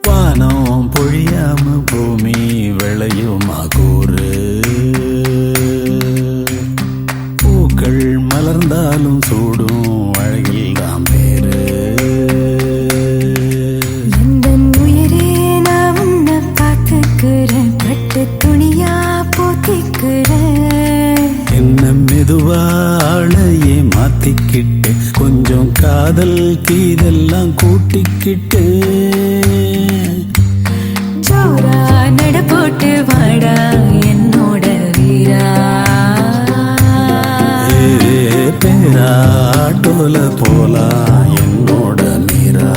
வானம் பொழியாம பூமி விளையுமா கூறு, பூக்கள் மலர்ந்தாலும் சூடும் அழகில் தான் பேரு. எந்தன் உயிரே நான் உன்னை பார்த்துக்கிறேன், பட்டு துணியா போத்திக்கிறேன். என்ன மெதுவா ஆளையே மாத்திக்கிட்டு, கொஞ்சம் காதல் கீதெல்லாம் கூட்டிக்கிட்டு, ஜோரா நட போட்டு வாடா என்னோட வீரா. பேராட்டோல போலாம் என்னோட மீரா.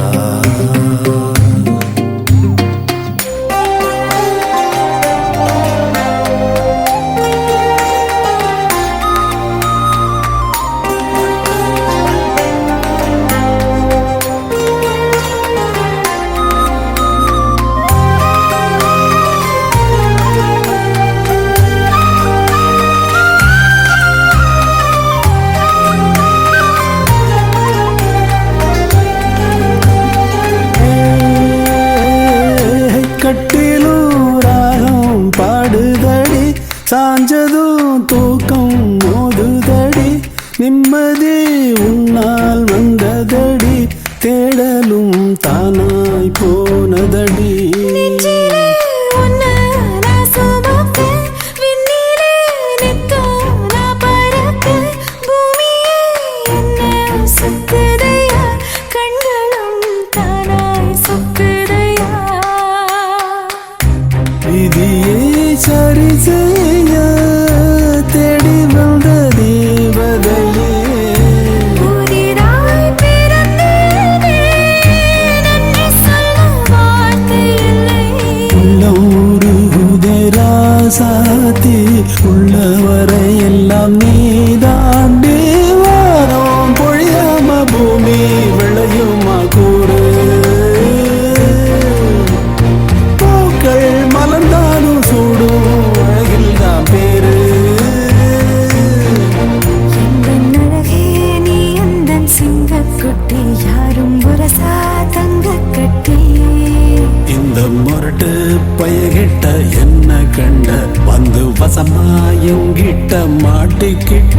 கட்டிலூராகம் பாடுதடி, சாஞ்சதும் தூக்கம் மோதுதடி, நிம்மதி உன்னால் வந்ததடி, தேடலும் தானாய் போனதடி. நெஞ்சிலே உன்னை நான் சுமப்பேன், விண்ணிலே நித்தம் நான் பறப்பேன். பூமியே என்னை சுத்துதையா, கண்களும் தானாய் சொக்குதையா. விதியை சரி செய்ய தேடி வந்த தேவதையே, புதிதாய் பிறந்தேனே, நன்றி சொல்ல வார்த்தை இல்லை. உள்ளூரு ராசாத்தி, உள்ளவரை எல்லாம் நீதாண்டி. வாரம் பொழியாம பூமி விளையுமா கூறு, பூக்கள் மலர்ந்தாலும் சூடும் அழகில் தான் பேரு. எந்தன் அழகே நீ எந்தன் சிங்கக்குட்டி, யாரும் புரசா தங்கக் கட்டி. இந்த முரட்டு பயகிட்ட என்ன கண்ட, வந்து வசமா எங்கிட்ட மாட்டிக்கிட்ட.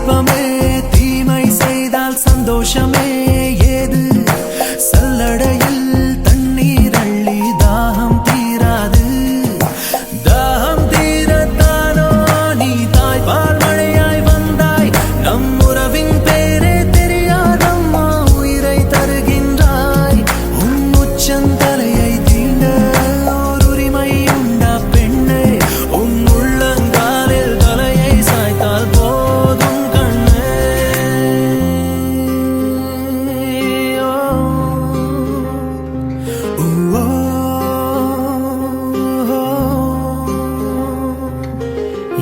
அல்பமே தீமை செய்தால் சந்தோஷமே ஏது சல்லடையில் தண்ணீர் அள்ளி தாகம் தீராது தாகம் தீரத்தானோ நீ தாய்பால் மழையாய் வந்தாய் நம் உறவின் பேரே தெரியாதம்மா உயிரை தருகின்றாய் உன் உச்சந்தலையை தீண்ட ஓர் உரிமை உண்டா பெண்ணே உன் உள்ளங்காலில் தலையை சாய்த்தால் போதும் கண்ணே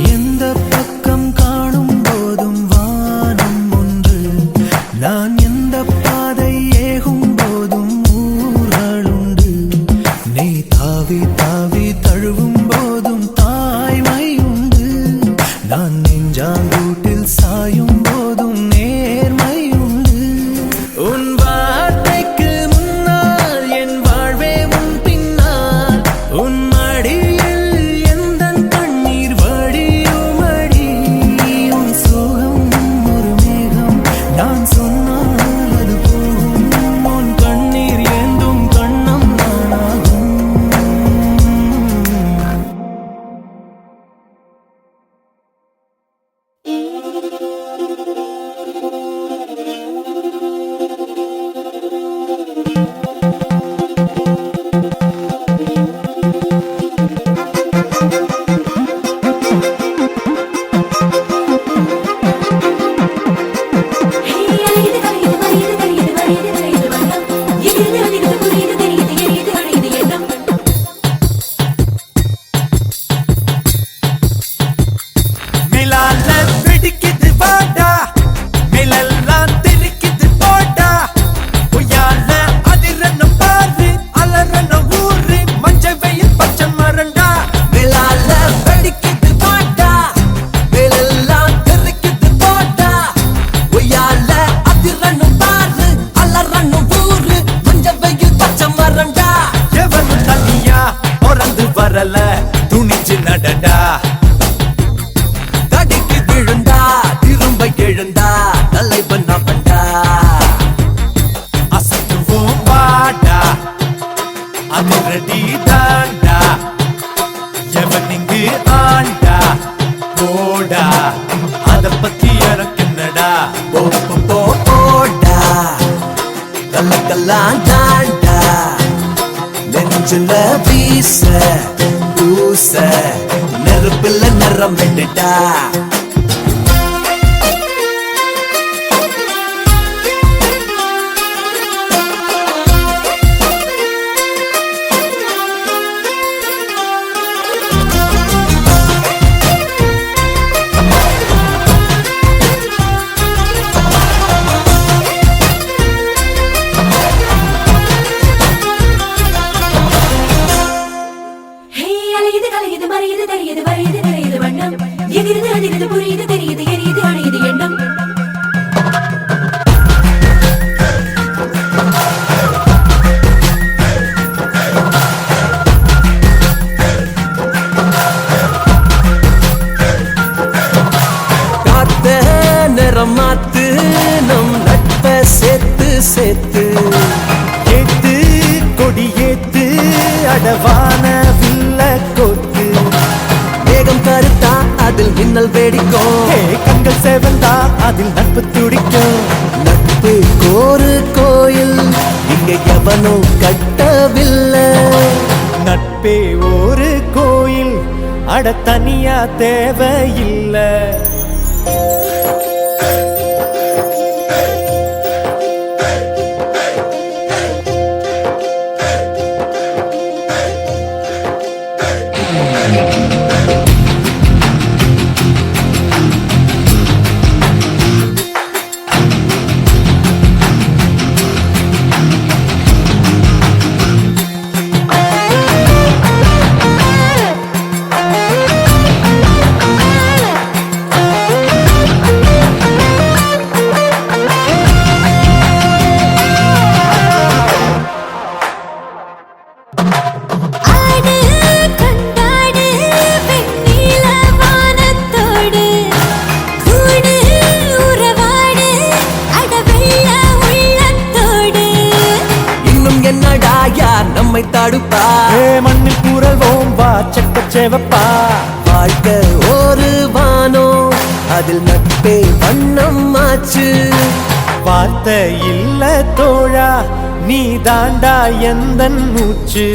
எந்த பக்கம் காணும் போதும் வானம் ஒன்று நான் எந்த பாதை ஏகும் போதும் ஊர்களுண்டு நீ தாவி தாவி தழுவும் போதும் தாய்மை உண்டு நான் நெஞ்சாங்கூட்டில் சாயும் போதும் நேர்மை உண்டு உன் வார்த்தைக்கு முன்னால் என் வாழ்வே உன் பின்னால் உன் மடியில் எந்தன் கண்ணீர் வடியுமடி உன் சோகம் ஒரு மேகம் நான் சொன்னால் அது போகும் உன் கண்ணீர் ஏந்தும் கண்ணம் நானாகும் அலையுது கலையுது மறையுது தெரியுது வரையுது தெரியுது வண்ணம் எகிறுது அதிருது புரியுது தெரியுது எரியுது அணையுது எண்ணம் மேலால வெடிக்குது வாடா மேலெல்லாம் தெரிக்குது போடா பொய்யால அதிரன்னும் பாரு அலறன்னும் ஊரு மஞ்சள் வெயில் பச்சை மரண்டா மேலால வெடிக்குது வாடா மேலெல்லாம் தெரிக்குது போடா பொய்யால அதிரன்னும் பாரு அலறன்னும் ஊரு மஞ்சள் வெயில் பச்சை மரண்டா எவனும் தனியா பிறந்து வரல துணிஞ்சு நடடா தடிக்கு விழுந்தா திரும்ப எழுந்தா தலைவன் அவன்டா அசத்துவோம் வாடா அதிரடி தாண்டா எவன் இங்கு ஆண்டா போடா அத பத்தி எனக்கு என்னடா போடா கல்லக்கெல்லாம் தாண்டா நெஞ்சுல வீச பூச நெருப்புல நிறம் விட்டுட்டா அலையுது கலையுது மறையுது தெரியுது வரையுது தெரியுது வண்ணம் எகிறுது அதிருது புரியுது தெரியுது எரியுது அணையுது எண்ணம் காத்த நிறம் மாத்து நம் நட்ப சேர்த்து சேர்த்து ஏத்து கொடி ஏத்து அடவான வில்ல கோத்து மேகம் கருத்தா அதில் மின்னல் வேடிக்கும் கண்கள் சேவந்தா அதில் நட்பு துடிக்கும் நட்பு கோரு கோயில் இங்க எவனும் கட்டவில்லை நட்பே ஒரு கோயில் அட தனியா தேவையில்லை வைப்பா. வாழ்க்கை ஒரு வானம், அதில் நட்பே வண்ணம் ஆச்சு. வார்த்தை இல்ல தோழா, நீ தாண்டா எந்தன் மூச்சு.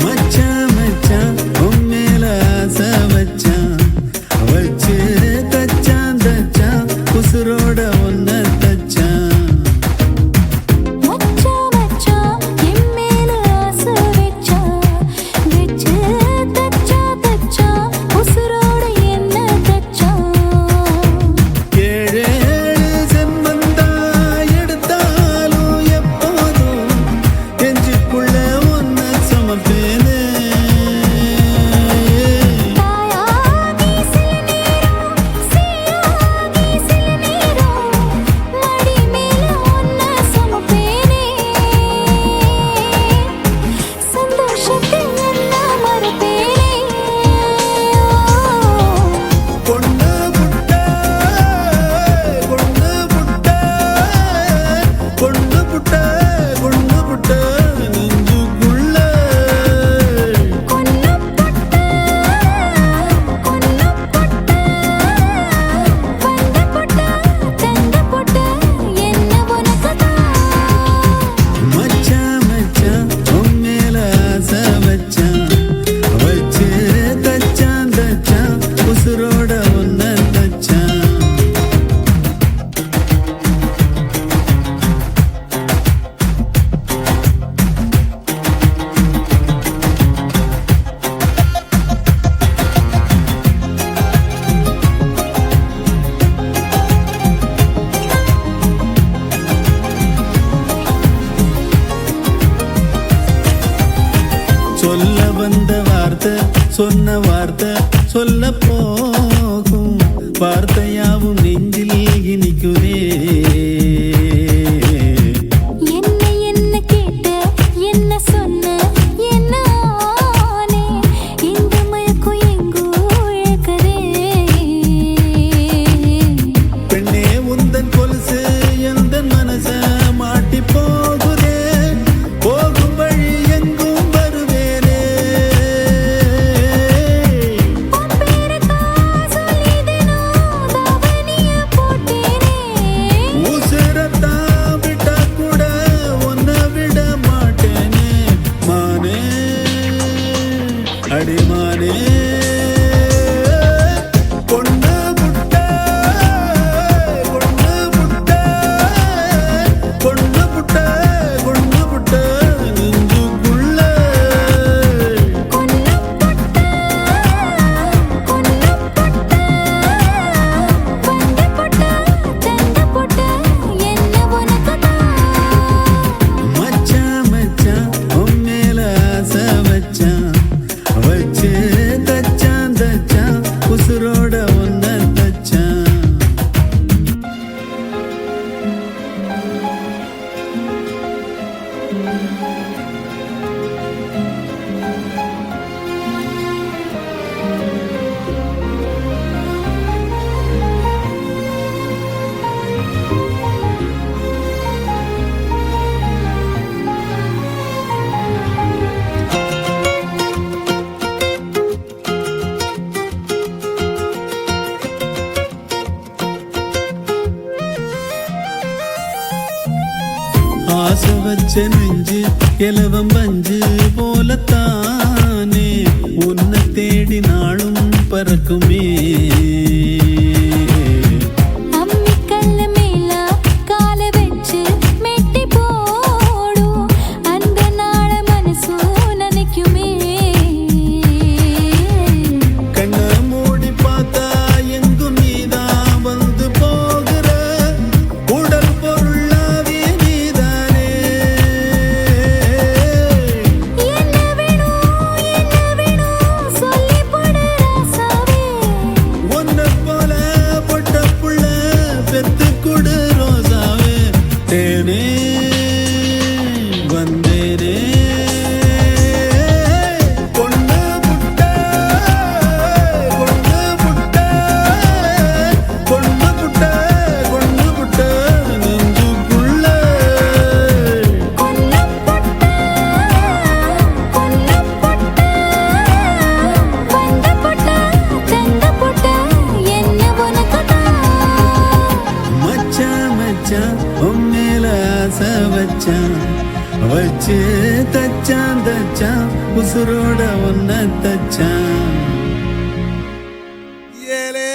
மச்சான் மச்சான் உன் மேல ஆசை வச்சான், வச்சு தச்சான் தச்சான் உசுரோட ஒன்ன தச்சான். மச்சான் மச்சான் என் மேல ஆசை வச்சான், வெச்சு தச்சான் தச்சான் உசுரோட என்ன தச்சான். ஏழு ஏழு செம்மந்தா எடுத்தாலும் எப்போதும் நெஞ்சுக்குள்ள ஒன்ன சமப்பேனே. தாயாகி சில நேரம், சேயாகி சில நேரம், மடி மேல ஒன்ன சுமப்பேனே. சந்தோஷத்தில் என்ன மறப்பேனே. பொண்ணு புட்ட பொண்ணு புட்ட பொண்ணு புட்ட பொண்ணு புட்ட நெஞ்சுக்குள்ள கொன்ன பொட்ட கொன்ன பொட்ட வந்த பொட்ட தந்த பொட்ட என்ன உனக்குதான். மச்சான் மச்சான் உன் மேல ஆசை வச்சான், வச்சு தச்சான் தச்சான் உசுரோட ஒன்ன தச்சான். சொல்ல வந்த வார்த்தை சொன்ன வார்த்தை சொல்ல போகும், வார்த்தையாவும் நெஞ்சில் இனிக்குதே. என்ன என்ன கேட்ட என்ன சொன்ன என்ன ஆனே, இந்த மயக்கம் எங்கோ இழக்குதே. பெண்ணே உந்தன் கொலுசு எந்தன் மனச மாட்டி போகுதே, போகும் வழி எங்கும் வருவேனே. உன் பேருதான் சொல்லிதேனோ தாவணிய போட்டேனே. உசுரத்தான் விட்டா கூட உன்னை விட மாட்டேனே. மானே அடிமானே பொண்ணு புட்ட பொண்ணு புட்ட பொண்ணு புட்ட பொண்ணு புட்ட நெஞ்சுக்குள்ள கொன்ன பொட்ட கொன்ன பொட்ட வந்த பொட்ட தந்த பொட்ட என்ன உனக்குதான். மச்சான் மச்சான் உன் மேல ஆசை வச்சான், வச்சு தச்சான் தச்சான் உசுரோட ஒன்ன தச்சான். ஆசை வச்ச நெஞ்சு இலவம் பஞ்சு போலத்தானே, உன்னை தேடி நாளும் பறக்குமே. அம்மிக்கல்ல மேல கால வச்சு வச்சு தச்சான் தச்சான் உசுரோட ஒன்ன தச்சான். ஏலே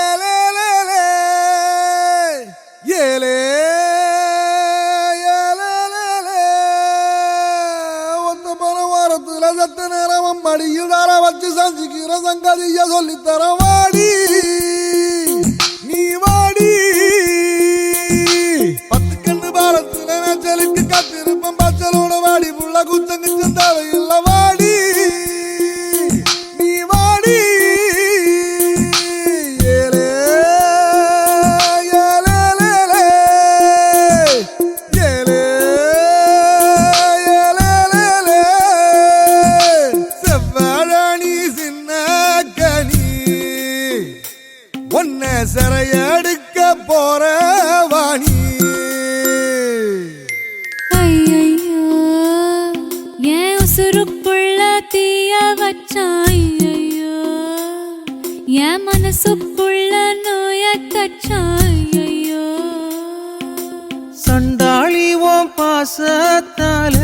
ஏலே ஏலே ஏலே ஒத்த போன வாரத்துல சத்த நேரம் மடியில் தார வச்சு சஞ்சிக்கிற சங்கதிய சொல்லித்தர வாடி நீ வாடி. 10 கண்ணு பாலத்துல மேச்சலுக்கு காத்திருப்பம் பச்சலோட வாடி புள்ள குச்சங்கிச்சம் தேவையில்ல வாடி நீ வாடி. ஏலே ஏலே ஏலே ஏலே செவ்வாழி சின்ன கனி ஒன்ன சிறையெடுக்க போற வாணி. ஐயையோ என் உசுருக்குள்ள தீய வச்சான். ஐயையோ என் மனசுக்குள்ள நோய தச்சான். ஐயையோ சண்டாளி ஓம் பாசத்தால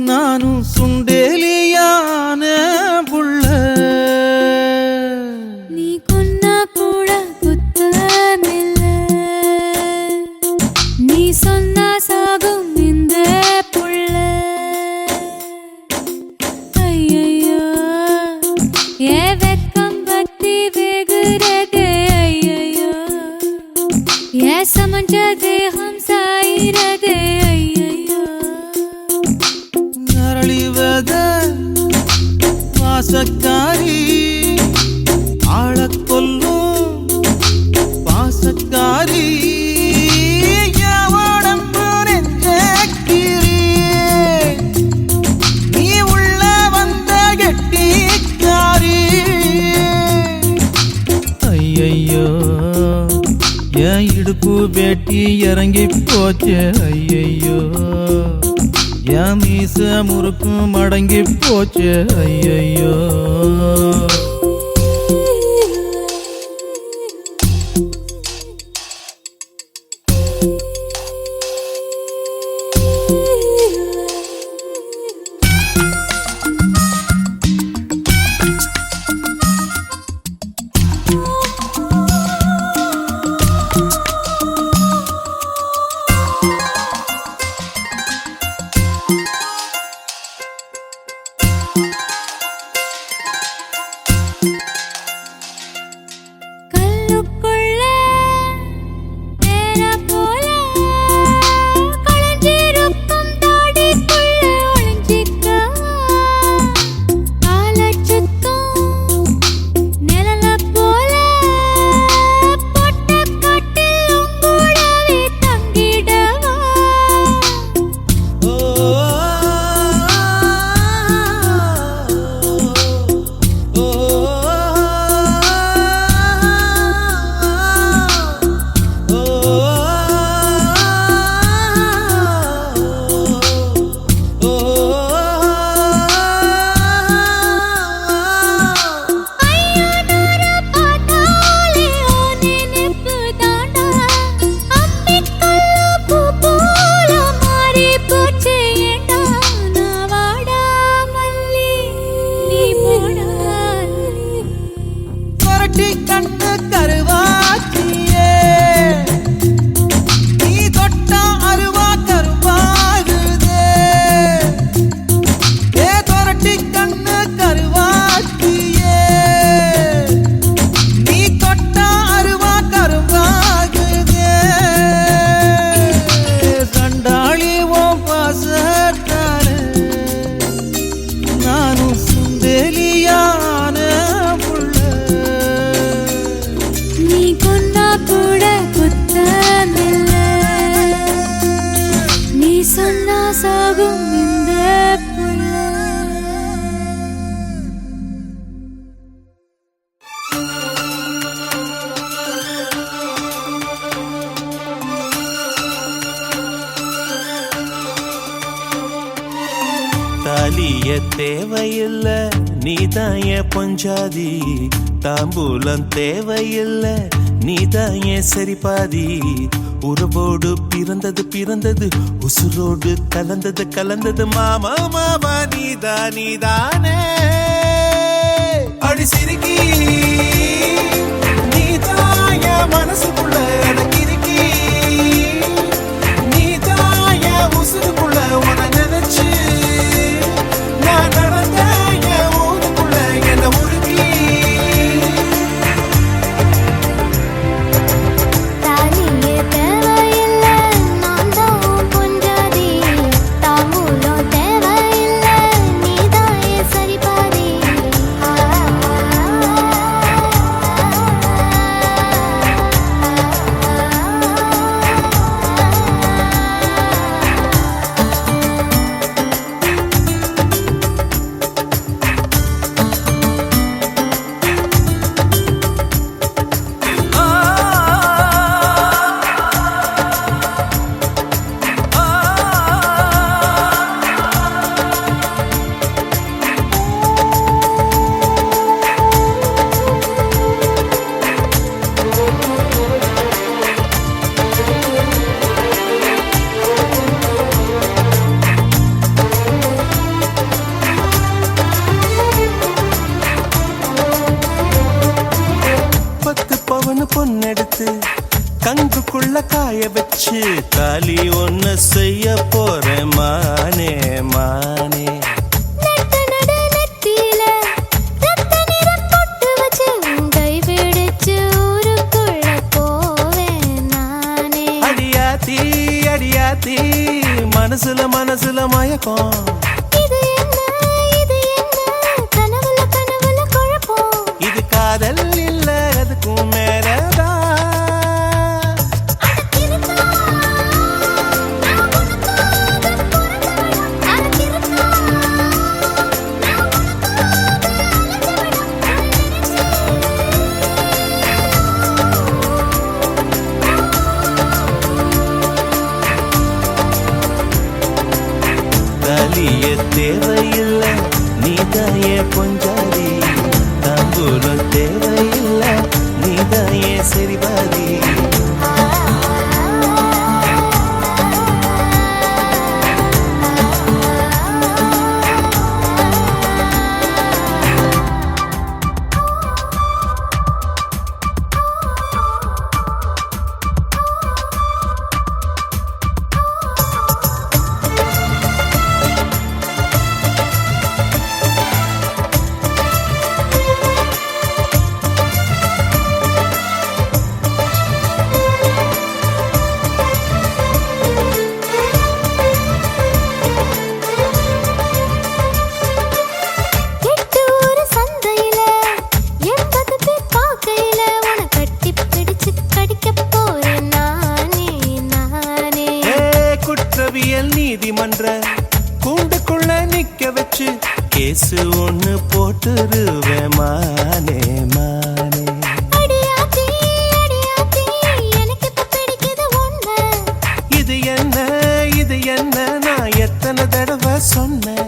நானும் சுண்டேலியான புள்ள. நீ கொன்னா கூட குத்தமில்ல, நீ சொன்னா சாகும் இந்த புள்ள. ஐயையோ ஏ வெக்கம் பத்தி வேகுறதே. ஐயையோ ஏ சமஞ்ச தேகம் சாயிரதே. ஐயையோ நரளிவத வாசக்காரி ஆளக் கொல்லும் பாசக்காரி. என் உடம்பு நெஞ்சக்கிரி, நீ உள்ள வந்த கெட்டிக்காரி. ஐயையோ என் இடுப்பு வேட்டி இறங்கி போச்சு. ஐயையோ என் மீச முறுக்கு மடங்கி போச்சு. ஐயையோ கல்லுக்குள்ள நேர போல களைஞ்சிருக்கும் தாடிக்குள்ள ஒளிஞ்சிக்க. காலச் சுத்தம் நிழல போல பொட்ட காட்டில் உங்கூடவே தங்கிடவா. ஐயனார பார்த்தாலே ஓ நினைப்பு தாண்டா. அம்மிக்கல்லு பூ போல மாறி போச்சு ஏண்டா. நான் வாடா மல்லி நீ போடா. கொரட்டி கண்ணு கருவாச்சியே, நீ தொட்டா அருவா கருவாகுதே. ஏ கொரட்டி கண்ணு கருவாச்சியே, நீ தொட்டா அருவா கருவாகுதே. சண்டாளி ஓம் பாசத்தால நானும் சுண்டேலியான புள்ள. நீ கொன்னா கூட குத்தமில்ல, நீ சொன்னா சாகும் இந்த புள்ள. தாலிய தேவையில்ல நீதாய பொஞ்சாதி, தாம்பூலம் தேவையில்ல நீதாய சரிபாதி. உறவோடு பிறந்தது பிறந்தது உசுரோடு கலந்தது கலந்தது மாமா மாமா நீதானே அடி சிரிக்கி நீதாய மனசுக்குள்ள அடக்கிருக்கி நீதாய உசுருக்குள்ள உன நினைச்சு நான் நடந்த என் ஊருக்குள்ள என்ன உருக்கி தாலியே தேவையில்லை நான் தான் பொஞ்சாதி தாம்பூலம் தேவையில்லை நீதாயே சரிபாதி பொண்ணெடுத்து கங்குக்குள்ள காய வச்சு தாலி ஒன்னு செய்ய போறேன் மானே மானே அடியாத்தி அடியாத்தி மனசுல மனசுல மயக்கம் இது காதல் இல்ல அதுக்கும் மேலதான் தாலிய தேவையில்லை நீதாயே பொஞ்சாதி தாம்பூலம் தேவையில்லை நீதாயே சரிபாதி நீதிமன்ற கூண்டுக்குள்ள நிக்க வச்சு கேசு ஒண்ணு போட்டுருவேன் மானே மானே இது என்ன நான் எத்தனை தடவை சொன்னேன்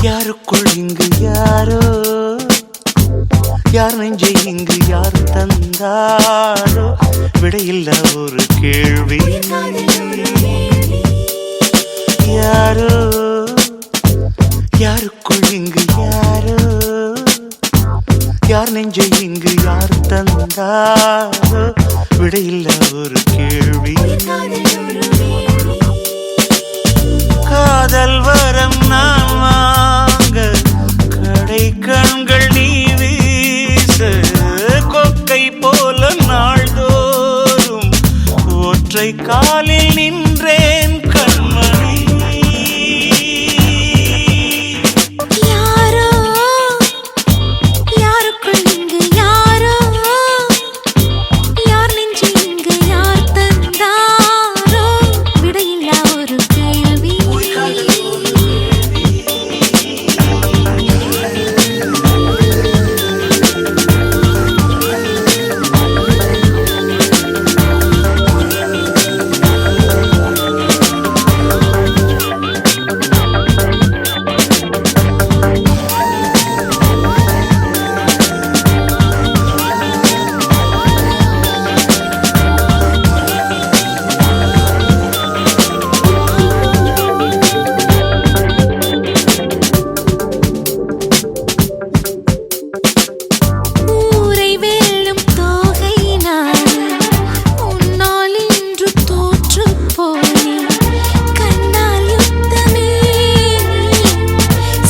யாருக்குள் இங்கு யாரோ யார் நெஞ்சை இங்கு யார் தந்தாரோ விடையில்ல ஒரு கேள்வி யாரோ யாருக்குள் இங்கு யாரோ யார் நெஞ்சை இங்கு யார் தந்தாரோ விடையில்ல ஒரு கேள்வி காதல் வரம் நான் வாங்க கடை கண்கள் நீ வீச கொக்கை போல நாள்தோறும் ஒற்றை காலில் நின்றேன் கண்மணி யாரோ யாருக்குள் இங்கு யாரோ யார் நெஞ்சு இங்கு யார் தந்தாரோ விடையில்லா ஒரு கேள்வி ஊரை வெல்லும் தோகை நானே உன்னால் இன்று தோற்று போனேன் கண்ணால் யுத்தமே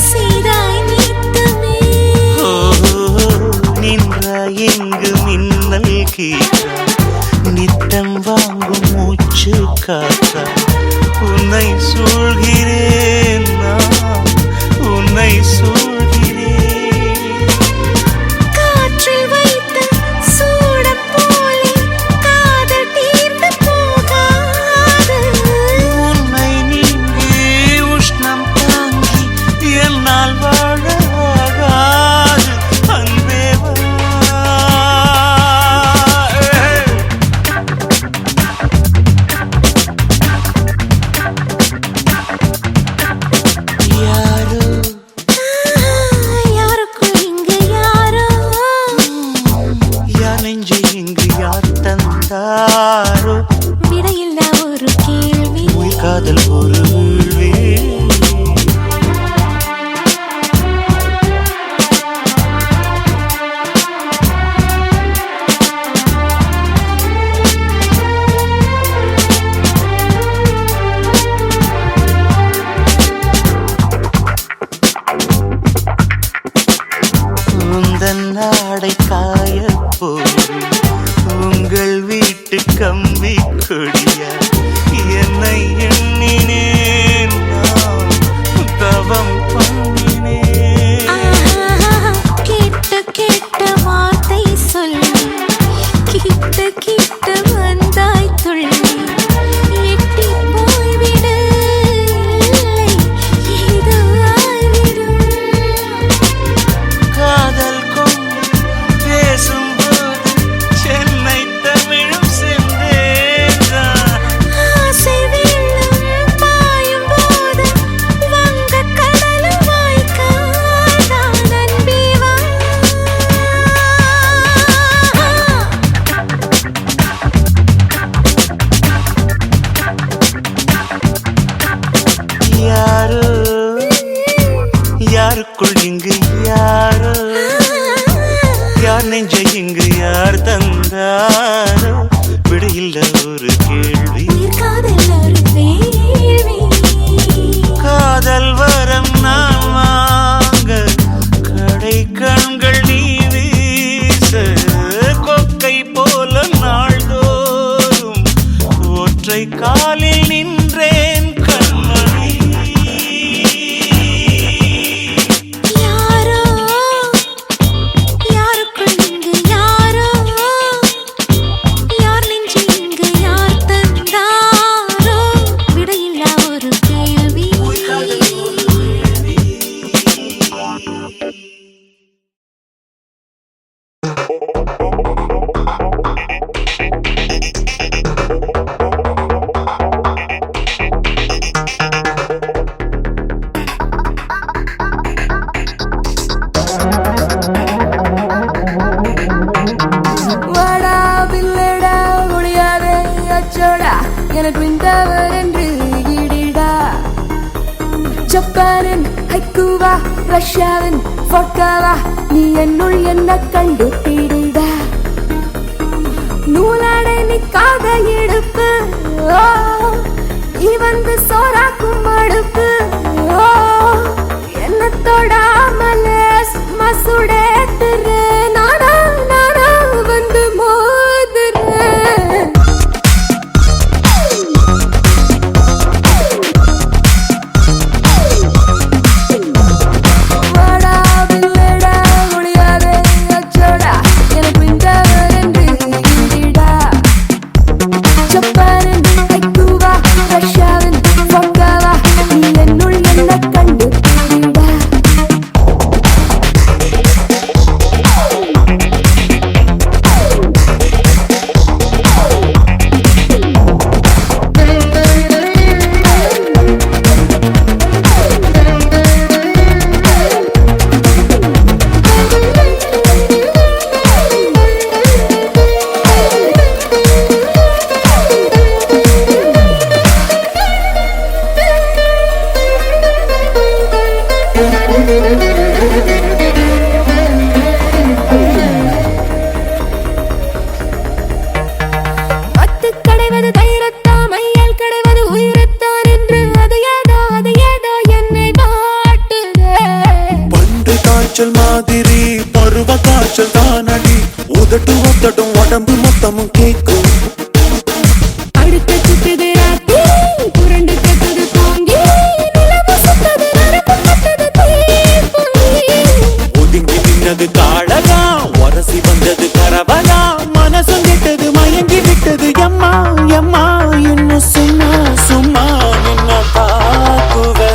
செய்தாய் நீத்தமே நின்றாய் எங்கு மின்னல் கீற்றா நித்தம் வாங்கும் மூச்சு காற்றா உன்னை சூழ்கிறேன் நான் உன்னை சூழ்கிறேன் காற்றில் வைத்த சூடம் போலே காதல் தீர்ந்து போகாது உன்னை நீங்கி உஷ்ணம் தாங்கி என்னால் வாழ ஆகாது அன்பே வா. யாரோ யாருக்குள் இங்கு யாரோ யார் நெஞ்சை இங்கு யார் தந்தாரோ விடையில்லா ஒரு கேள்வி உயிர் காதல் ஒரு வீழ்வே உந்தன் நாடை காய போது உங்கள் வீட்டு கம்பி கொடியா என்னை எண்ணினேன் நான் தவம் பண்ணினேன் ஆஹா, கேட்ட கேட்ட வார்த்தை சொல்லி கிட்ட கிட்ட வந்தாய் துள்ளி எட்டி போய்விடு இல்லை இது ஆய்விடும் காதல் கொண்டு பேசும்போது சென்னை தமிழும் சென்றேன் ஆசை வெள்ளம் பாயும் போது வங்க கடலும் வாய்க்காதான் அன்பே வா யாரோ யாருக்குள் இங்கு யாரோ யார் நெஞ்சை இங்கு யார் தந்தாரோ விடையில்ல ஒரு கேள்வி உயிர் காதல் ஒரு வேள்வி காதல் வரம் நான் வாங்க கடை கண்கள் நீ வீச கொக்கை போல நாள்தோறும் ஒற்றை காலில் நின்றேன் கண்மணி யாரோ யாருக்குள் இங்கு யாரோ யார் நெஞ்சு இங்கு யார் தந்தாரோ விடையில்லா ஒரு கேள்வி ரஷ்யாவின் vodka-வா நீ என்னுள் என்ன கண்டு பிடிட நூலாடை நிக்காத இடுப்பு நீ வந்து சோறாக்கும் மடுப்பு என்ன தொடாமலே சும்மா சுடேத்துரு நானா நானா வந்து மோதுறேன் மாதிரி பருவ காய்ச்சல் தானடி உதட்டு ஒத்தட்டும் உடம்பு மொத்தமும் கேக்கும் அடுத்த சுத்துது ராத்தி புரண்டு கட்டுது போங்கி நிலவு சுத்தது நரம்பு கட்டது தீப்பொங்கி ஒதுங்கி நின்னது காழகா உரசி வந்தது கரவலா மனசும் கெட்டது மயங்கி விட்டது எம்மா எம்மா இன்னும் சும்மா சும்மா நின்ன பாக்குவே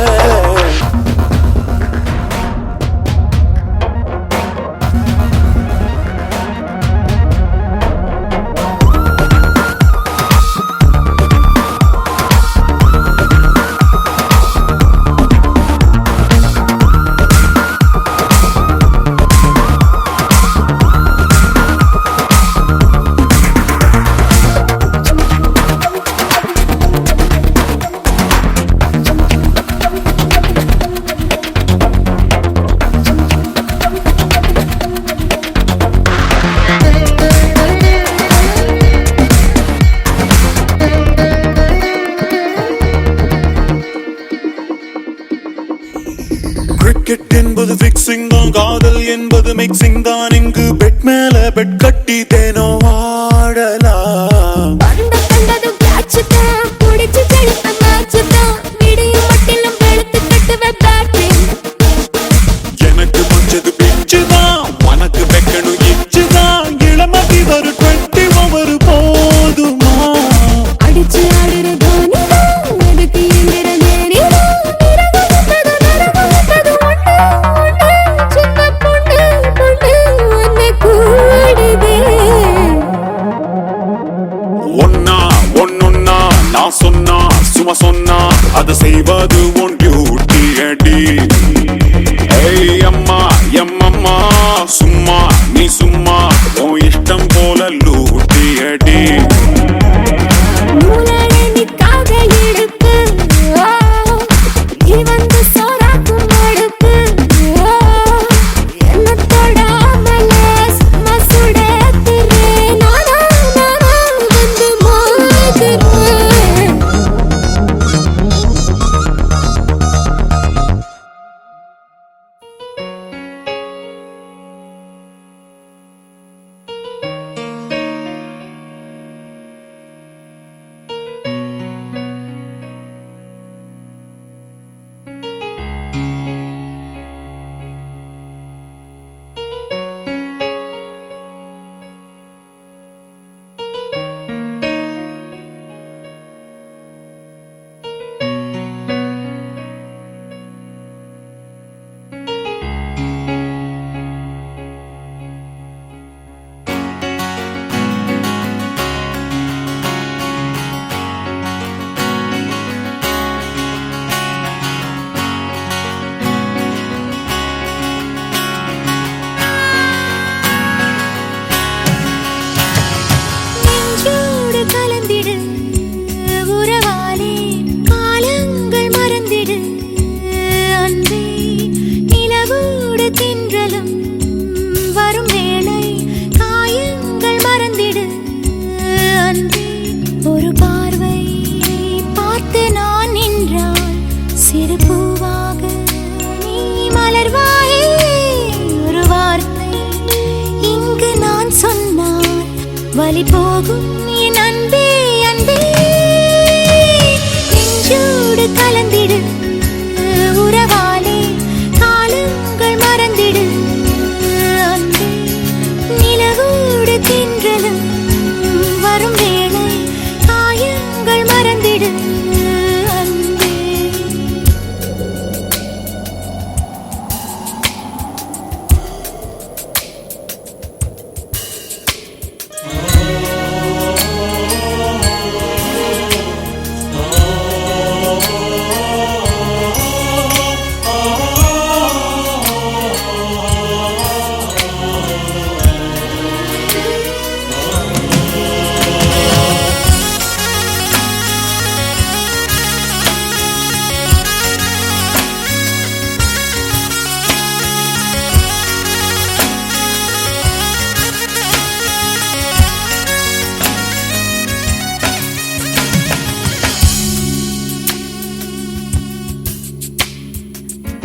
கிரிக்கெட் என்பது பிக்சிங் தான் காதல் என்பது மிக்சிங் தான் இங்கு பெட் மேல பெட் கட்டி தேனோ ஆடலாம் பண்ட கண்டது கேட்ச் தான் புடிச்சு செழுத்த மேட்ச் தான் விடியும் மட்டிலும் வெளுத்து கட்டுவே பேட்டிங் எனக்கு மஞ்சது பிச்சு தான் உனக்கு வெக்கணும் இச்சு தான் இளமதி ஒரு 20 ஓவர் போதுமா அடிச்சு ஆடுற தோனி தான் அதுக்கு எந்திர நேரி நான் சொன்னா சும்மா சொன்னா அது செய்வது உன் டியூட்டி அடி ஏய் அம்மா எம்மம்மா சும்மா நீ சும்மா உன் இஷ்டம் போல லூட்டி அடி நூலாடை நிக்காத இடுப்பு நீ வந்து சோறாக்கும் மடுப்பு என்ன தொடாமலே சும்மா சுடேத்துரு நானா நானா வந்து மோதுறேன் வலி போகும் என் அன்பே அன்பே நெஞ்சோடு கலந்திடு உறவாலே காலங்கள் மறந்திடு அன்பே நிலவோடு தென்றலும் வரும் வேளை காயங்கள் மறந்திடு அன்பே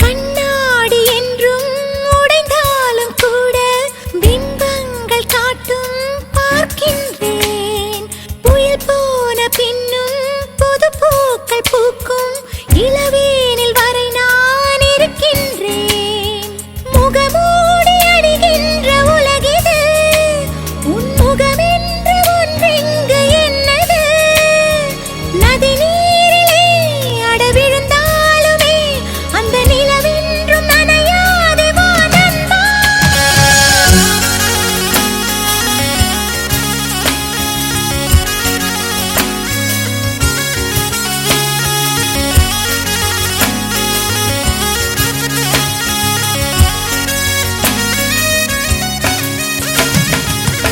கண்ணாடி என்றும் உடைந்தாலும் கூட பிம்பங்கள் காட்டும் பார்க்கின்றேன் புயல் போன பின்னும் புது பூக்கள் பூக்கும் இளவேனில் வரை நான் இருக்கின்றேன் முகமூடி அணிகின்ற உலகிது உன் முகமென்று ஒன்றெங்கு என்னது நதி நீரிலே அடவிழுந்தாலுமே அந்த நிலவென்றும் நனையாதே வா நண்பா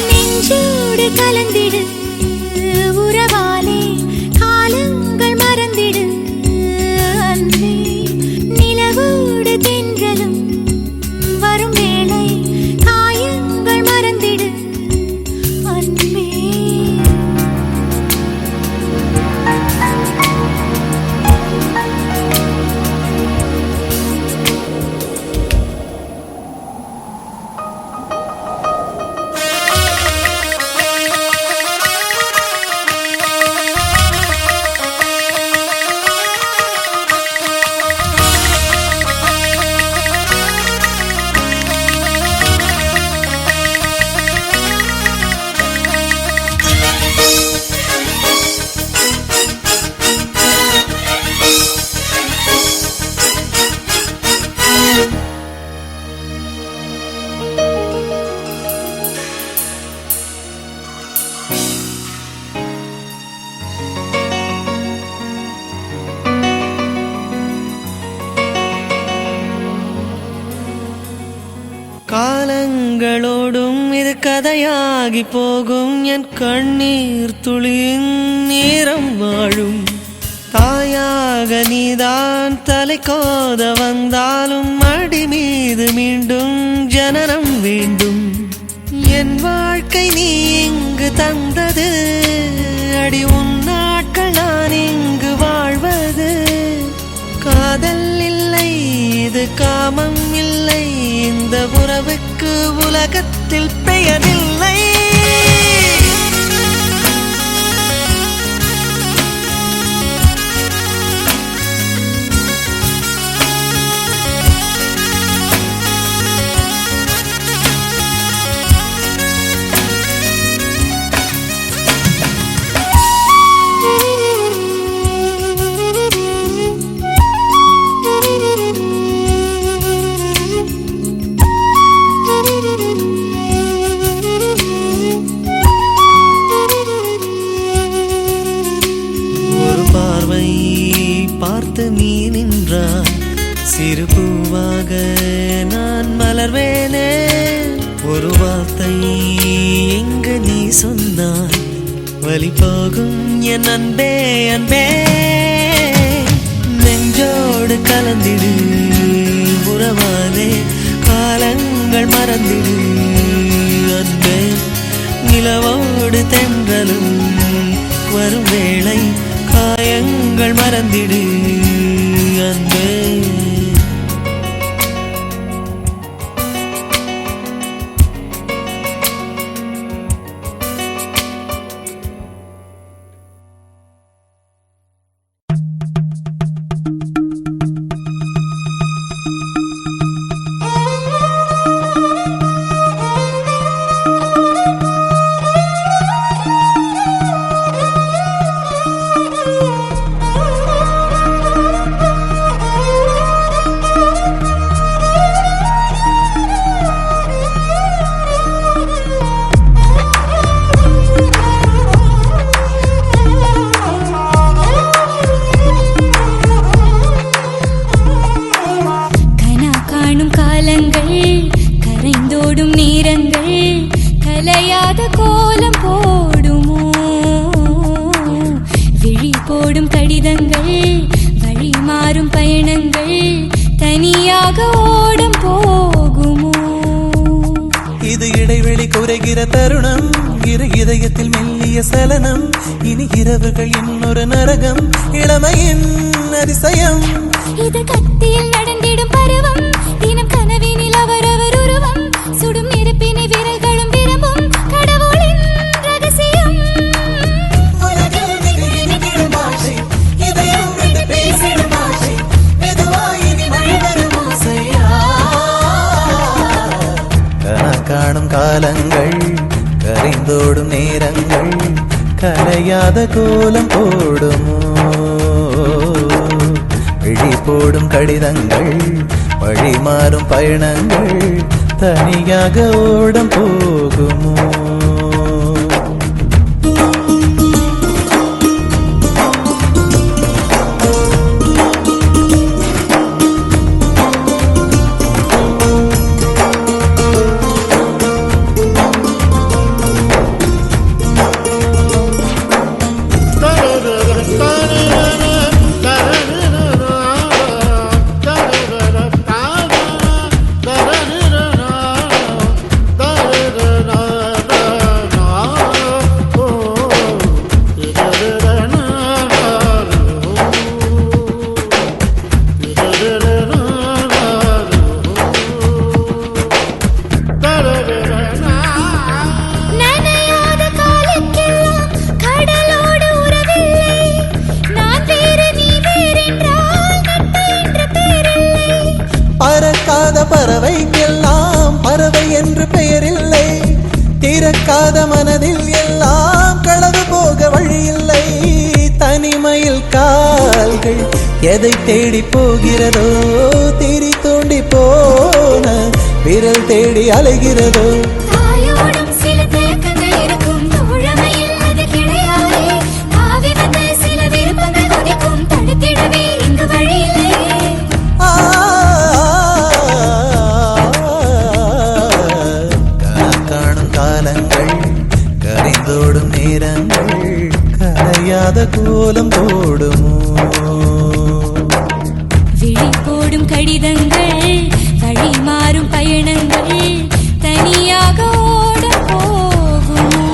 நெஞ்சோடு கலந்திடு உறவாலே காலங்கள் மறந்திடு அன்பே நிலவோடு தென்றலும் வரும் வேளை காயங்கள் மறந்திடு அன்பே காலங்களோடும் இது கதையாகி போகும் என் கண்ணீர் துளியின் நேரம் வாழும் தாயாக நீதான் தலை கோத வந்தாலும் அடி மீது மீண்டும் ஜனனம் வேண்டும் என் வாழ்க்கை நீ இங்கு தந்தது அடி உன் நாட்கள் நான் இங்கு வாழ்வது காதல் இல்லை இது காமம் இல்லை இந்த உறவுக்கு உலகத்தில் பெயரில்லை பார்த்து நீ நின்றாய் சிறு பூவாக நான் மலர்வேனே ஒரு வார்த்தை எங்கு நீ சொன்னாய் வலி போகும் என் அன்பே அன்பே நெஞ்சோடு கலந்திடு உறவாலே காலங்கள் மறந்திடு அன்பே நிலவோடு தென்றலும் வரும் வேளை காயங்கள் மறந்திடு அன்பே கலையாத கோலம் போடுமோ விழி போடும் கடிதங்கள் வழி மாறும் பயணங்கள் தனியாக ஓடம் போகுமோ இது இடைவெளி குறைகிற தருணம் இரு இதயத்தில் மெல்லிய சலனம் இனி இரவுகள் இன்னொரு நரகம் இளமையின் அதிசயம் இது கத்தியில் நடந்திடும் பருவம் தினம் கனவினில் அவரவர் உருவம் சுடும் நெருப்பினை விரல்களும் விரும்பும் கடவுளின் ரகசியம் காணும் காலங்கள் கரைந்தோடும் நேரங்கள் கலையாத கோலம் போடுமோ விழி போடும் கடிதங்கள் வழி மாறும் பயணங்கள் தனியாக ஓடம் போகுமோ பறவைக்கெல்லாம் பறவை என்று பெயரில்லை திறக்காத மனதில் எல்லாம் களவு போக வழியில்லை தனிமையில் கால்கள் எதை தேடி போகிறதோ திரி தூண்டி போன விரல் தேடி அலைகிறதோ கரைந்தோடும் நேரங்கள் கரையாத கோலம் போடுமோ விழி போடும் கடிதங்கள் வழி மாறும் பயணங்கள் தனியாக ஓடம் போகுமோ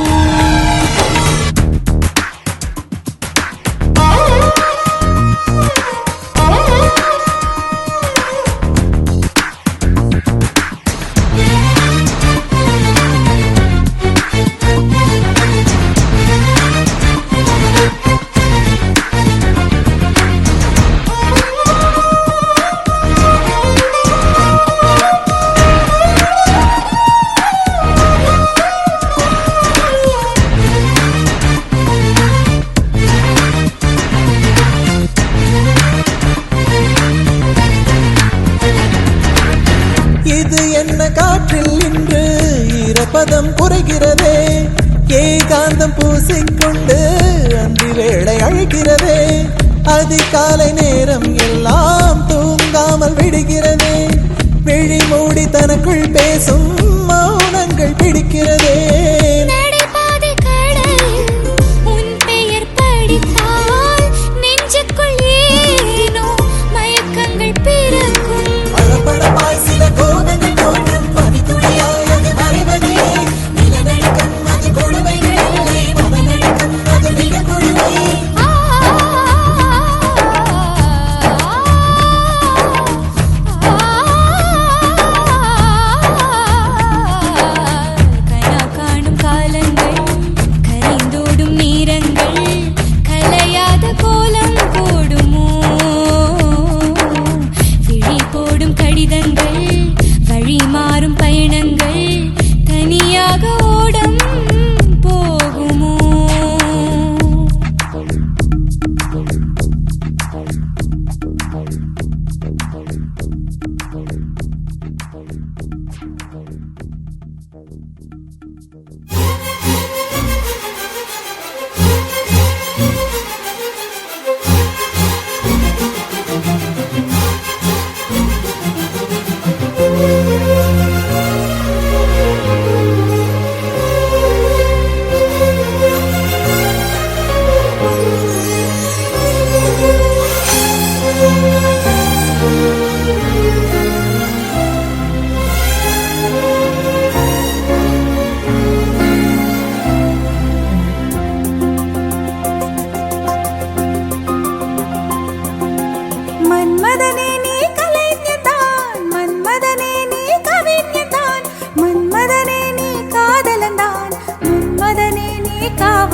இது என்ன காற்றில் இன்று ஈரப்பதம் குறைகிறதே ஏகாந்தம் பூசிக்கொண்டு அந்தி வேளை அழைக்கிறதே அதிகாலை நேரம் எல்லாம் தூங்காமல் விடுகிறதே விழி மூடி தனக்குள் பேசும் மௌனங்கள் பிடிக்கிறதே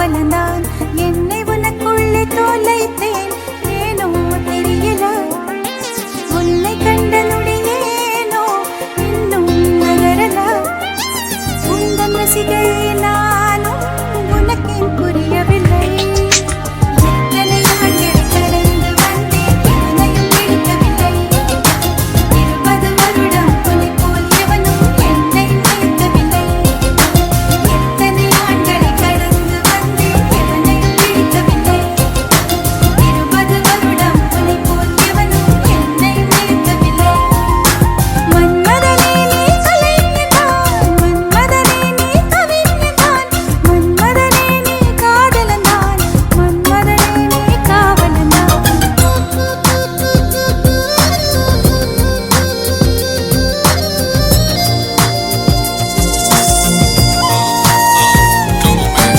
காவலந்தான் என்னை உனக்குள்ளே தொலைத்தேன் ஏனோ தெரியல உன்னை கண்ட நொடியேனோ இன்னும் நகரல உந்தன் ரசிகையே நானும் உனக்கேன் புரியவில்லை எத்தனை ஆண்டுகள் கடந்து வந்தேன் எவனையும் பிடிக்கவில்லை 20 வருடம் உன்னை போல் எவனும் என்னை நினைக்கவில்லை எத்தனை ஆண்டுகள் கடந்து வந்தேன் எவனையும் பிடிக்கவில்லை 20 வருடம் உன்னை போல் எவனும் என்னை நினைக்கவில்லை மன்மதனே நீ கலைஞன்தான் மன்மதனே நீ கவிஞன்தான் மன்மதனே நீ காதலன்தான் மன்மதனே நீ காவலன்தான்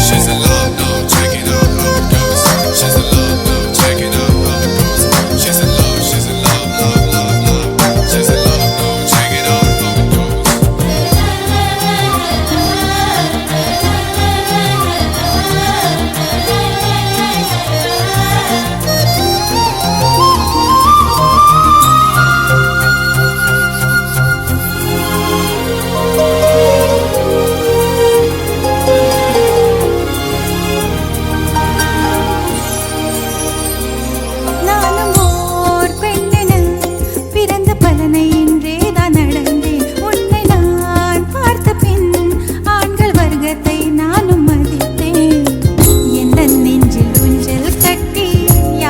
She's in love now, check it out how it goes. She's in love now, check it out how it goes. She's in love, love, love, love. She's in love now, check it out how it goes. நானும் ஓர் பெண்ணென பிறந்த பலனை இன்றே தான் அடைந்தேன் உன்னை நான் பார்த்த பின் ஆண்கள் வர்க்கத்தை நானும் மதித்தேன் எந்த நெஞ்சில் ஊஞ்சல் கட்டி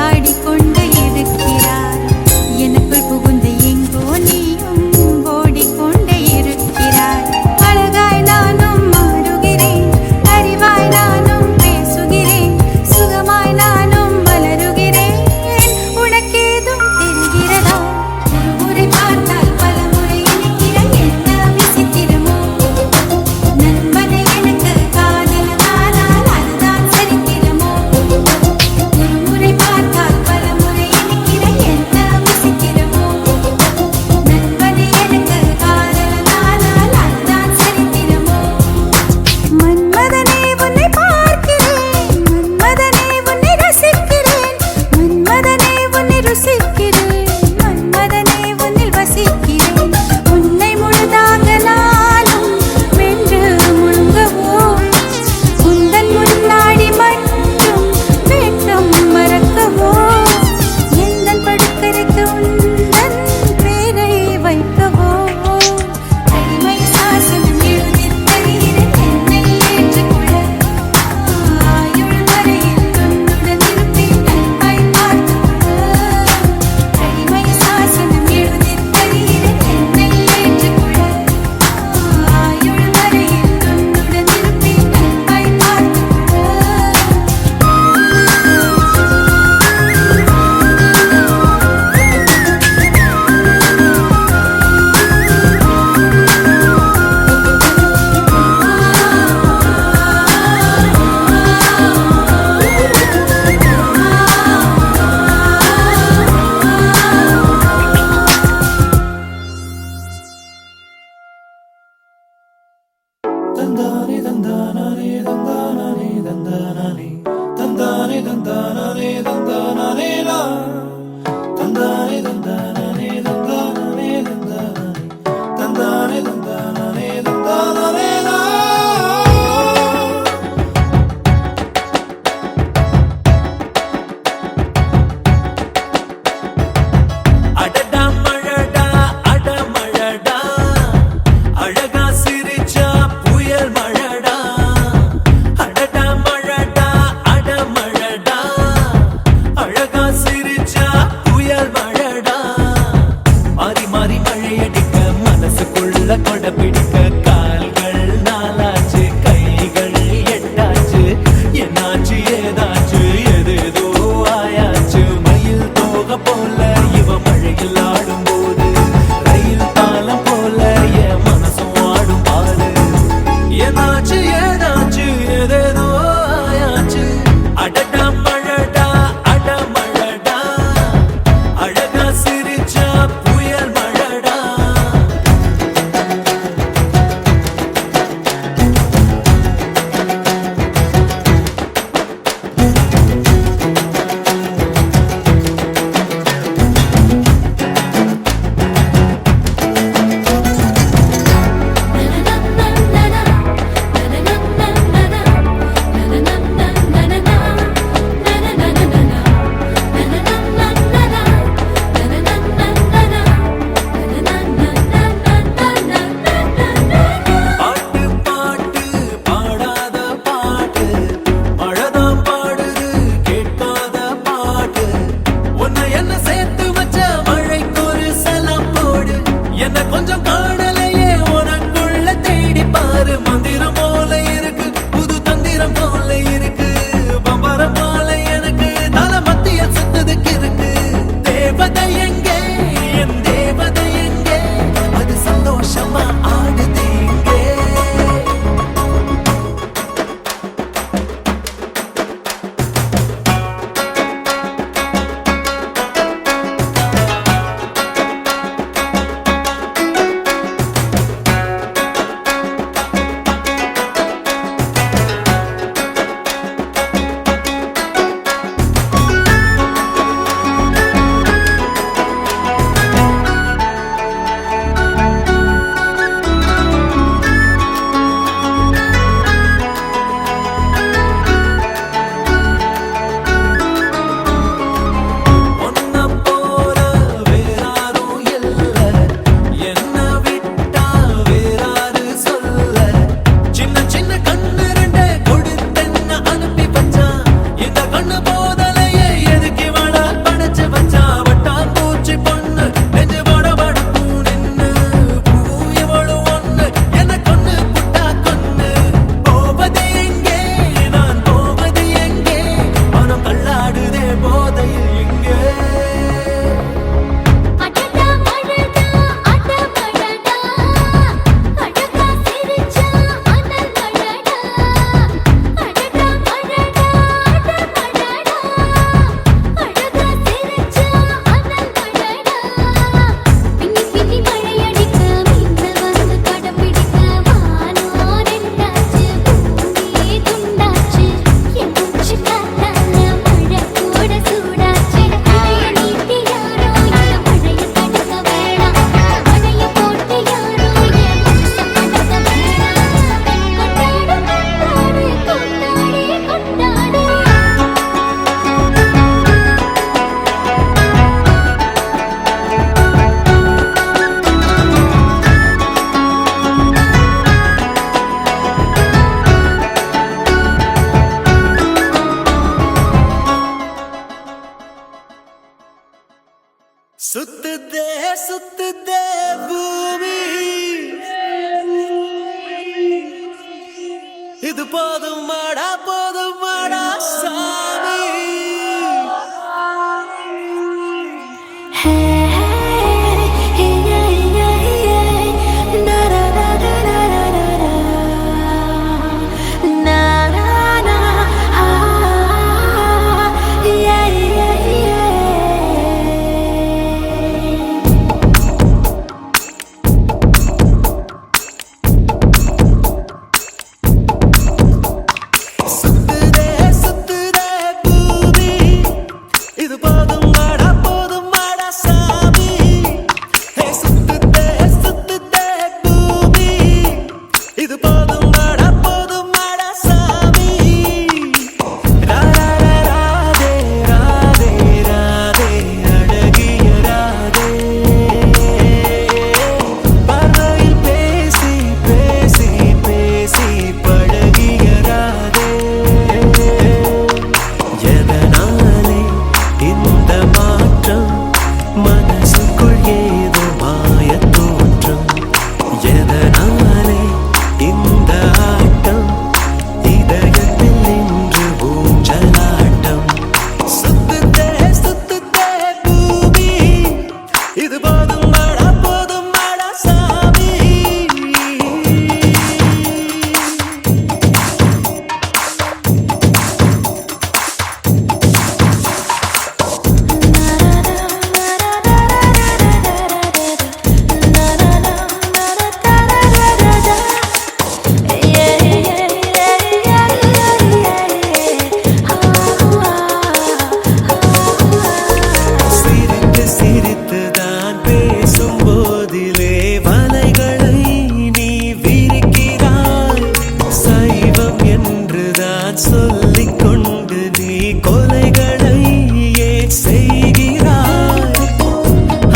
ஆடிக்கொண்டு இருக்கிறாய் எனக்குள் புகுந்து எங்கோ நீயும் ஓடிக்கொண்டே இருக்கிறாய் அழகாய் நானும் மாறுகிறேன் அறிவாய் நானும் பேசுகிறேன் சுகமாய் நானும் மலருகிறேன் உனக்கேதும் தெரிகிறதா ஒரு முறை பார்த்தால் பல முறை இணைக்கிற என்ன விசித்திரமோ நண்பனை எனக்கு காதலனானால் அதுதான் சரித்திரமோ ஒரு முறை பார்த்தால் பல முறை இணைக்கிற என்ன விசித்திரமோ நண்பனை எனக்கு காதலனானால் அதுதான் சரித்திரமோ மன்மதனே உன்னை பார்க்கிறேன் மன்மதனே உன்னை ரசிக்கிறேன் மன்மதனே உன்னை ருசிக்கிறேன் மன்மதனே உன்னில் வசிக்கிறேன் உன்னை முழுதாக நானும் வென்று முழுங்கவோ உந்தன் முன்னாடி மட்டும் வேட்டம் மறக்கவோ எந்தன் படுக்கரைக்கு உந்தன் பேரை வைக்கவோ அடிமை சாசனம் எழுதித் தருகிறேன் என்னை ஏற்றுக்கொள்ள ஆயுள் வரையில் உன்னுடன் இருப்பேன் நன்பாய் பார்த்துக்கொள்ள அடிமை சாசனம் எழுதித் தருகிறேன் என்னை ஏற்றுக்கொள்ள ஆயுள் வரையில் உன்னுடன் இருப்பேன் நன்பாய் பார்த்துக்கொள்ள அடடா மழடா அடமழடா அழகா சிரிச்சா புயல் மழடா அடடா இது போதும் மாடா சாமி. சுத்துதே பூமி, இது போதும் மாடா சாமி. ஹே சுத்துதே பூமி, இது போதும் மாடா சாமி. ராதே ராதே ராதே அழகிய ராதே, பார்வையில் பேசி பேசி பேசி பழகிய ராதே. எதனாலே இந்த மாற்றம், மனசுக்குள் ஏதோ மாயத் தோற்றம். எதனாலே இந்த ஆட்டம், இதயத்தில் இன்று ஊஞ்சலாட்டம். சுத்துதே பூமி, இது போதும் மாடா சாமி. சிரித்து சிரித்துதான் பேசும் போதிலே வலைகளை நீ விரிக்கிறாய். சைவம் என்றுதான் சொல்லிக் கொண்டு நீ கொலைகளை ஏன் செய்கிறாய்?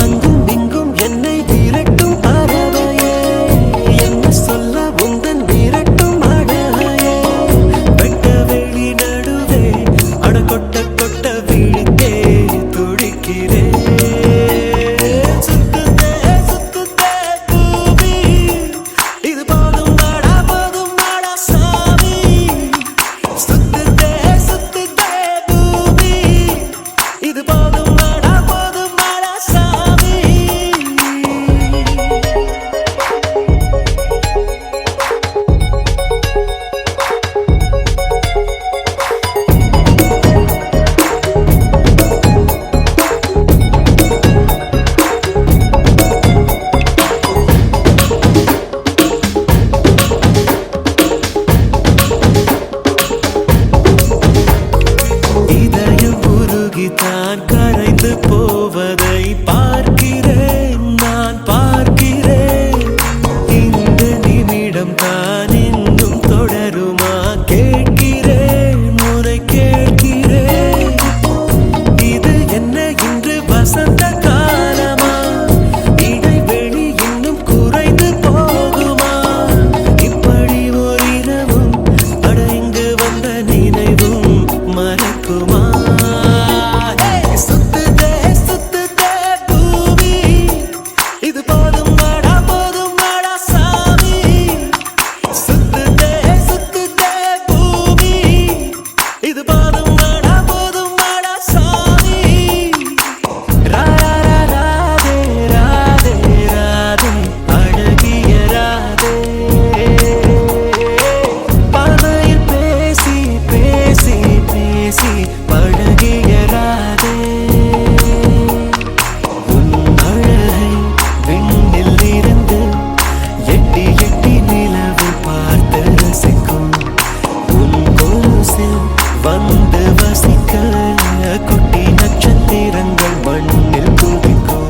அங்கும் இங்கும் என்னை விரட்டும் பறவையே, என்ன சொல்ல உந்தன் விரட்டும் அடையே. வெட்ட வெளி நடுவே அட கொட்ட கொட்ட விழித்தே துடிக்கிறேன். சுத்துதே பூமி, இது போதும் மாடா சாமி. சுத்துதே பூமி, இது போதும் மாடா சாமி. இதயம் உருகித்தான் கரைந்து போவதை பார்க்கிறேன், நான் பார்க்கிறேன். இந்த நிமிடம் தான் இன்னும் தொடருமா கேட்கிறேன், உன்னை கேட்கிறேன். இது என்ன இன்று வசந்த காலமா? இடைவெளி இன்னும் குறைந்து போகுமா? இப்படி ஓரிரவும் அட இங்கு வந்த நினைவும் மறக்குமா? சுத்துதே பூமி, இது போதும் மாடா சாமி. சுத்துதே பூமி, இது போதும் மாடா சாமி. ராதே ராதே அழகிய ராதே, பார்வையில் பேசி பேசி பேசி பழகிய ராதே. உன் அழகை விண்ணில் இருந்து எட்டி எட்டி நிலவு பார்த்து ரசிக்கும். உன் கொலுசில் வந்து வசிக்க குட்டி நட்சத்திரங்கள் மண்ணில் குதிக்கும்.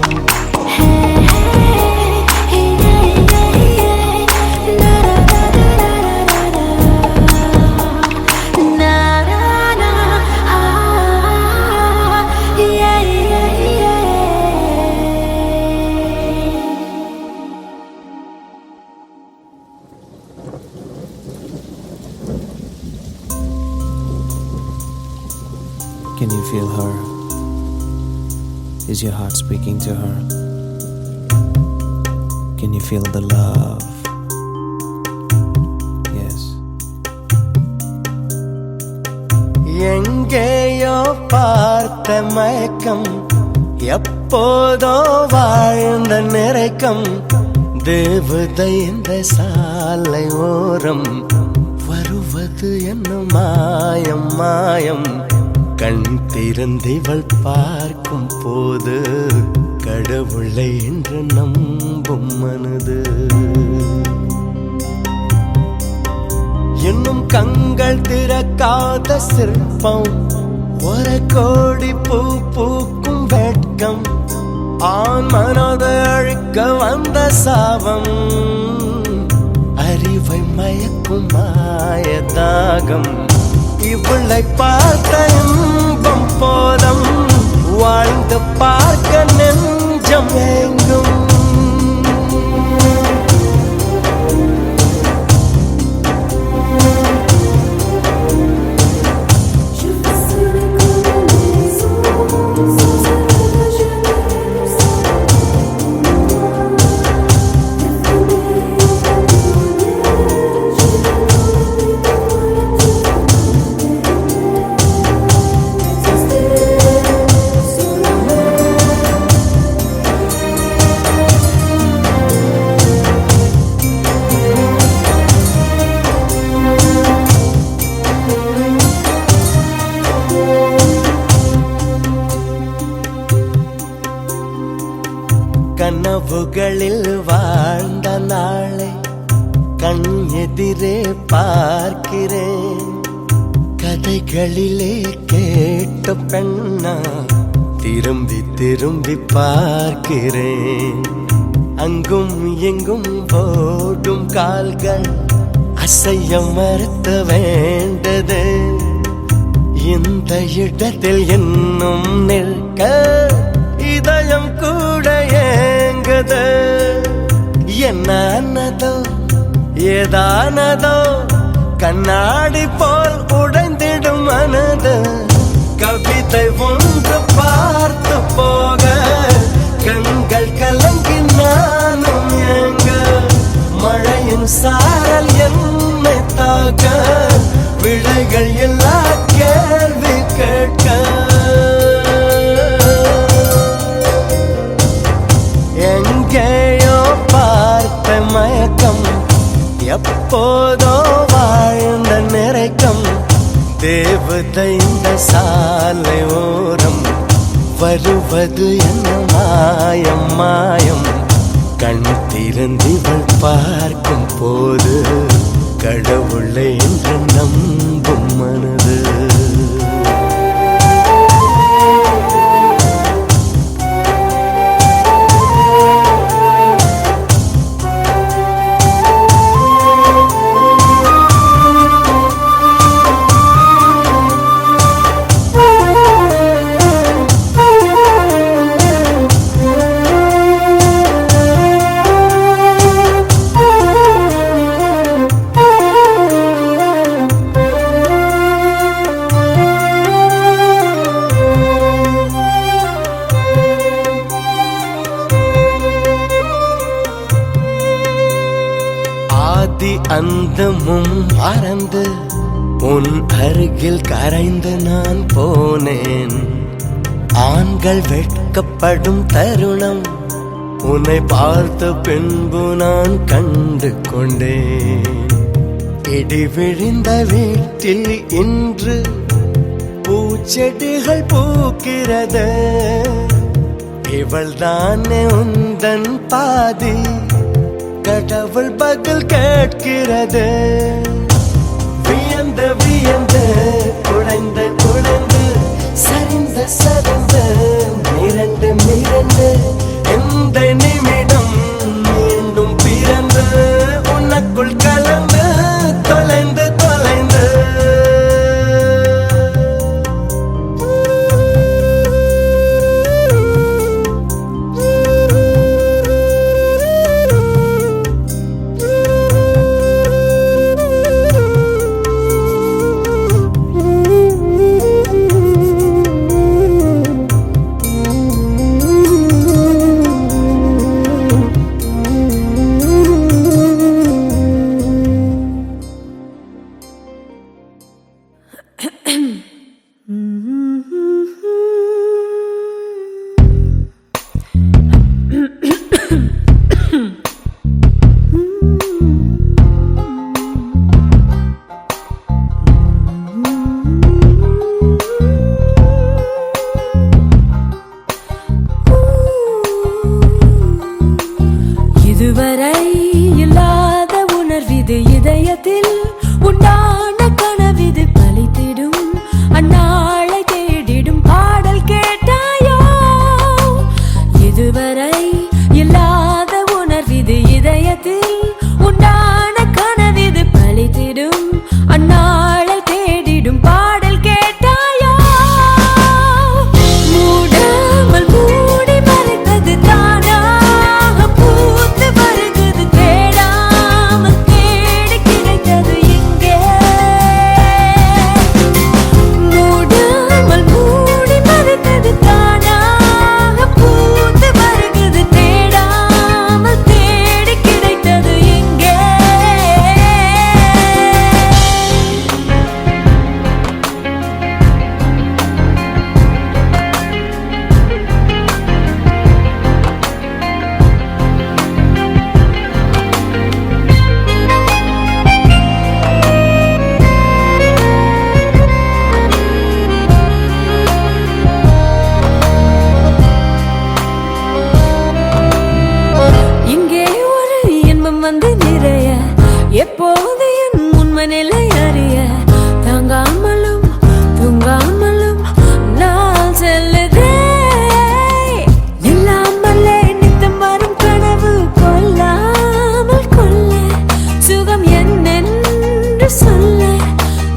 Can you feel her? Is your heart speaking to her? Can you feel the love? Yes. எங்கேயோ பார்த்த மயக்கம், எப்போதோ வாழ்ந்த நிறைக்கம், தேவதை இந்த சாலை ஓரம் வருவது என்ன மாயம் மாயம், கண் திறந்திவள் பார்க்கும் போது கடவுளை என்று நம்பும் மனது. இன்னும் கண்கள் திறக்காத சிற்பம், ஒரு கோடி பூ பூக்கும் வெட்கம், ஆண் மனதை அழிக்க வந்த சாபம், அறிவை மயக்கும் மாயதாகம், இவளை பார்த்த இன்பம் போதும், வாழ்ந்து பார்க்க நெஞ்சம் எங்கும். கனவுகளில் வாழ்ந்த நாளை கண் எதிரே பார்க்கிறேன், கதைகளிலே கேட்ட பெண்ணா திரும்பி திரும்பி பார்க்கிறேன். அங்கும் எங்கும் ஓடும் கால்கள் அசைய மறுத்த வேண்டது, இந்த இடத்தில் இன்னும் நிற்க இதயம் கூட ஏங்குது. என்னதோ ஏதானதோ கண்ணாடி போல் உடைந்திடும் மனது, கவிதை ஒன்று பார்த்து போக கண்கள் கலங்கி நானும் ஏங்க, மழையின் சாரல் என்னை தாக்க விடைகள் எல்லா கேள்வி கேட்க. எங்கேயோ பார்த்த மயக்கம், எப்போதோ வாழ்ந்த நிறைக்கம், தேவதை இந்த சாலை ஓரம் வருவது என்ன மாயம் மாயம், கண் திறந்திவள் பார்க்கும் போது கடவுளை என்று நம்பும் மனது. அந்தமும் மறந்து உன் அருகில் கரைந்து நான் போனேன், ஆண்கள் வெட்கப்படும் தருணம் உன்னை பார்த்த பின்பு நான் கண்டு கொண்டேன். இடி விழுந்த வீட்டில் இன்று பூச்செடிகள் பூக்கிறது, இவள் தானே உந்தன் பாதி, கடவுள் பதில் கேட்கிறது. வியந்து வியந்து குழைந்து குழைந்து சரிந்து சரிந்து மிரண்டு மிரண்டு எந்த நிமிடம் மீண்டும் பிறந்து உனக்குள் கலந்து தொலைந்து தொலைந்து.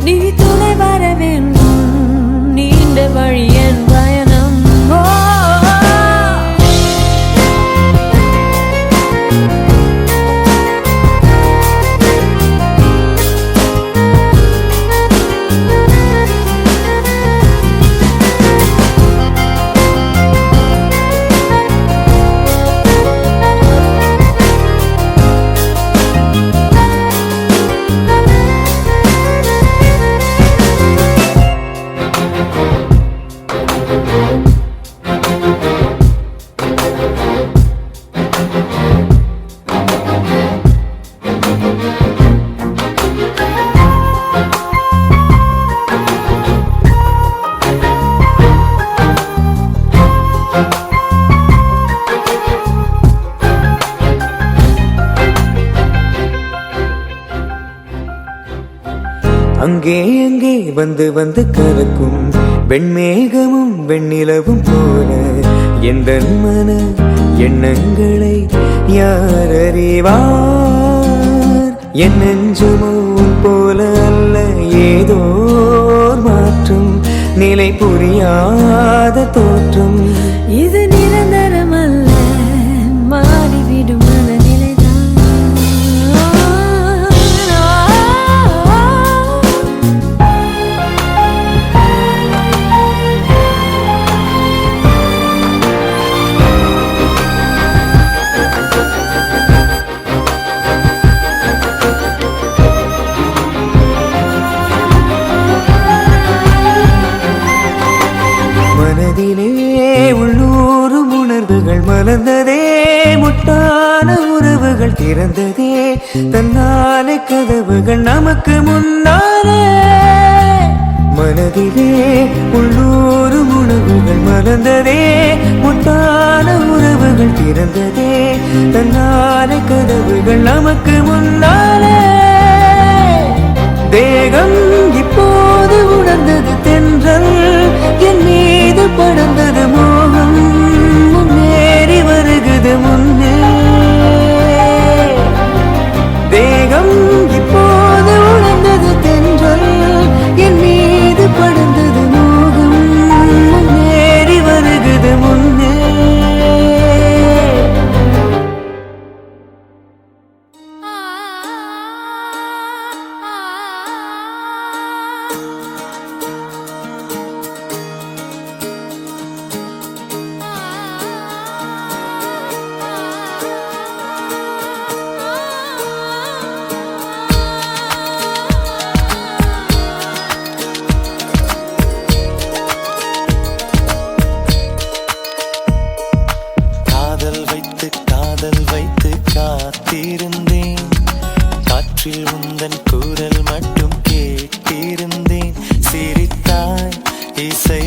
நீ துணை வர வேண்டும் நீண்ட வழி என் பயணம் அங்கே அங்கே வந்து வந்து கலக்கும் வெண்மேகமும் வெண்ணிலவும் போல எந்த மன எண்ணங்களை யார் அறிவார் என் நெஞ்சுமோ போல அல்ல ஏதோ மாற்றம் நிலை புரியாத தோற்றம் இது நிரந்தரம் அல்ல மாறிவிடும் மனநிலைதான் உள்ளூரும் உணர்வுகள் மலர்ந்ததே முட்டான உறவுகள் திறந்ததே தன்னாலே கதவுகள் நமக்கு முன்னாலே மனதிலே உள்ளூரும் உணர்வுகள் மலர்ந்ததே முட்டான உறவுகள் திறந்ததே தன்னாலே கதவுகள் நமக்கு முன்னாலே தேகம் இப்போது உணர்ந்தது தென்றல் என் மீது படர்ந்தது மோகம் முன்னேறி வருகுது முன்னே தேகம் இப்போது உணர்ந்தது தென்றல் என் மீது படர்ந்தது மோகம் முன்னேறி வருகுது முன்னே காதல் வைத்து காத்திருந்தேன் காற்றில் உந்தன் குரல் மட்டும் கேட்டிருந்தேன் சிரித்தாய் இசை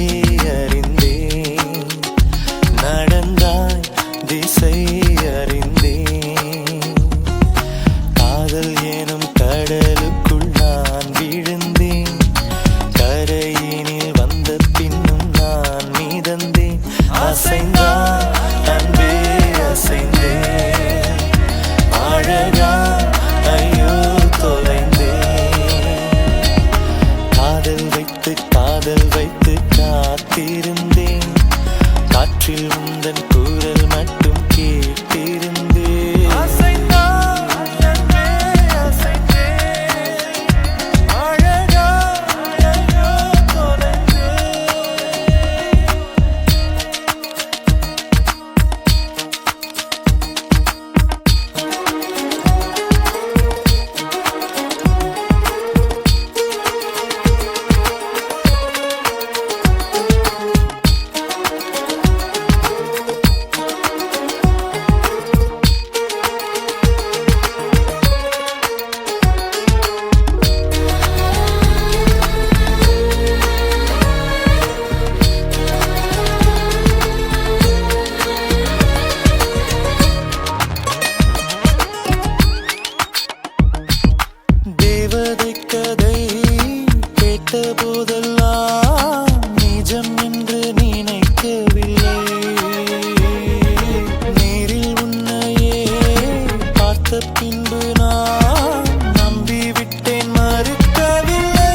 அறிந்தேன் நடந்தாய் திசை அறிந்தேன் காதல் எனும் கடலுக்குள் நான் விழுந்தேன் கரையினில் வந்த பின்னும் நான் மீதந்தேன் அசைந்தாய் அன்பே அசைந்தேன் அழகா ஐயோ தொலைந்தேன் காதல் வைத்து காத்திருந்தேன் காற்றில் உந்தன் குரல் மட்டும் கேட்டிருந்தேன் அழகா ஐயோ தொலைந்தேன் போதெல்லாம் நிஜம் என்று நினைக்கவில்லை நேரில் உன்னையே பார்த்த பின்பு நான் நம்பிவிட்டேன் மறுக்கவில்லை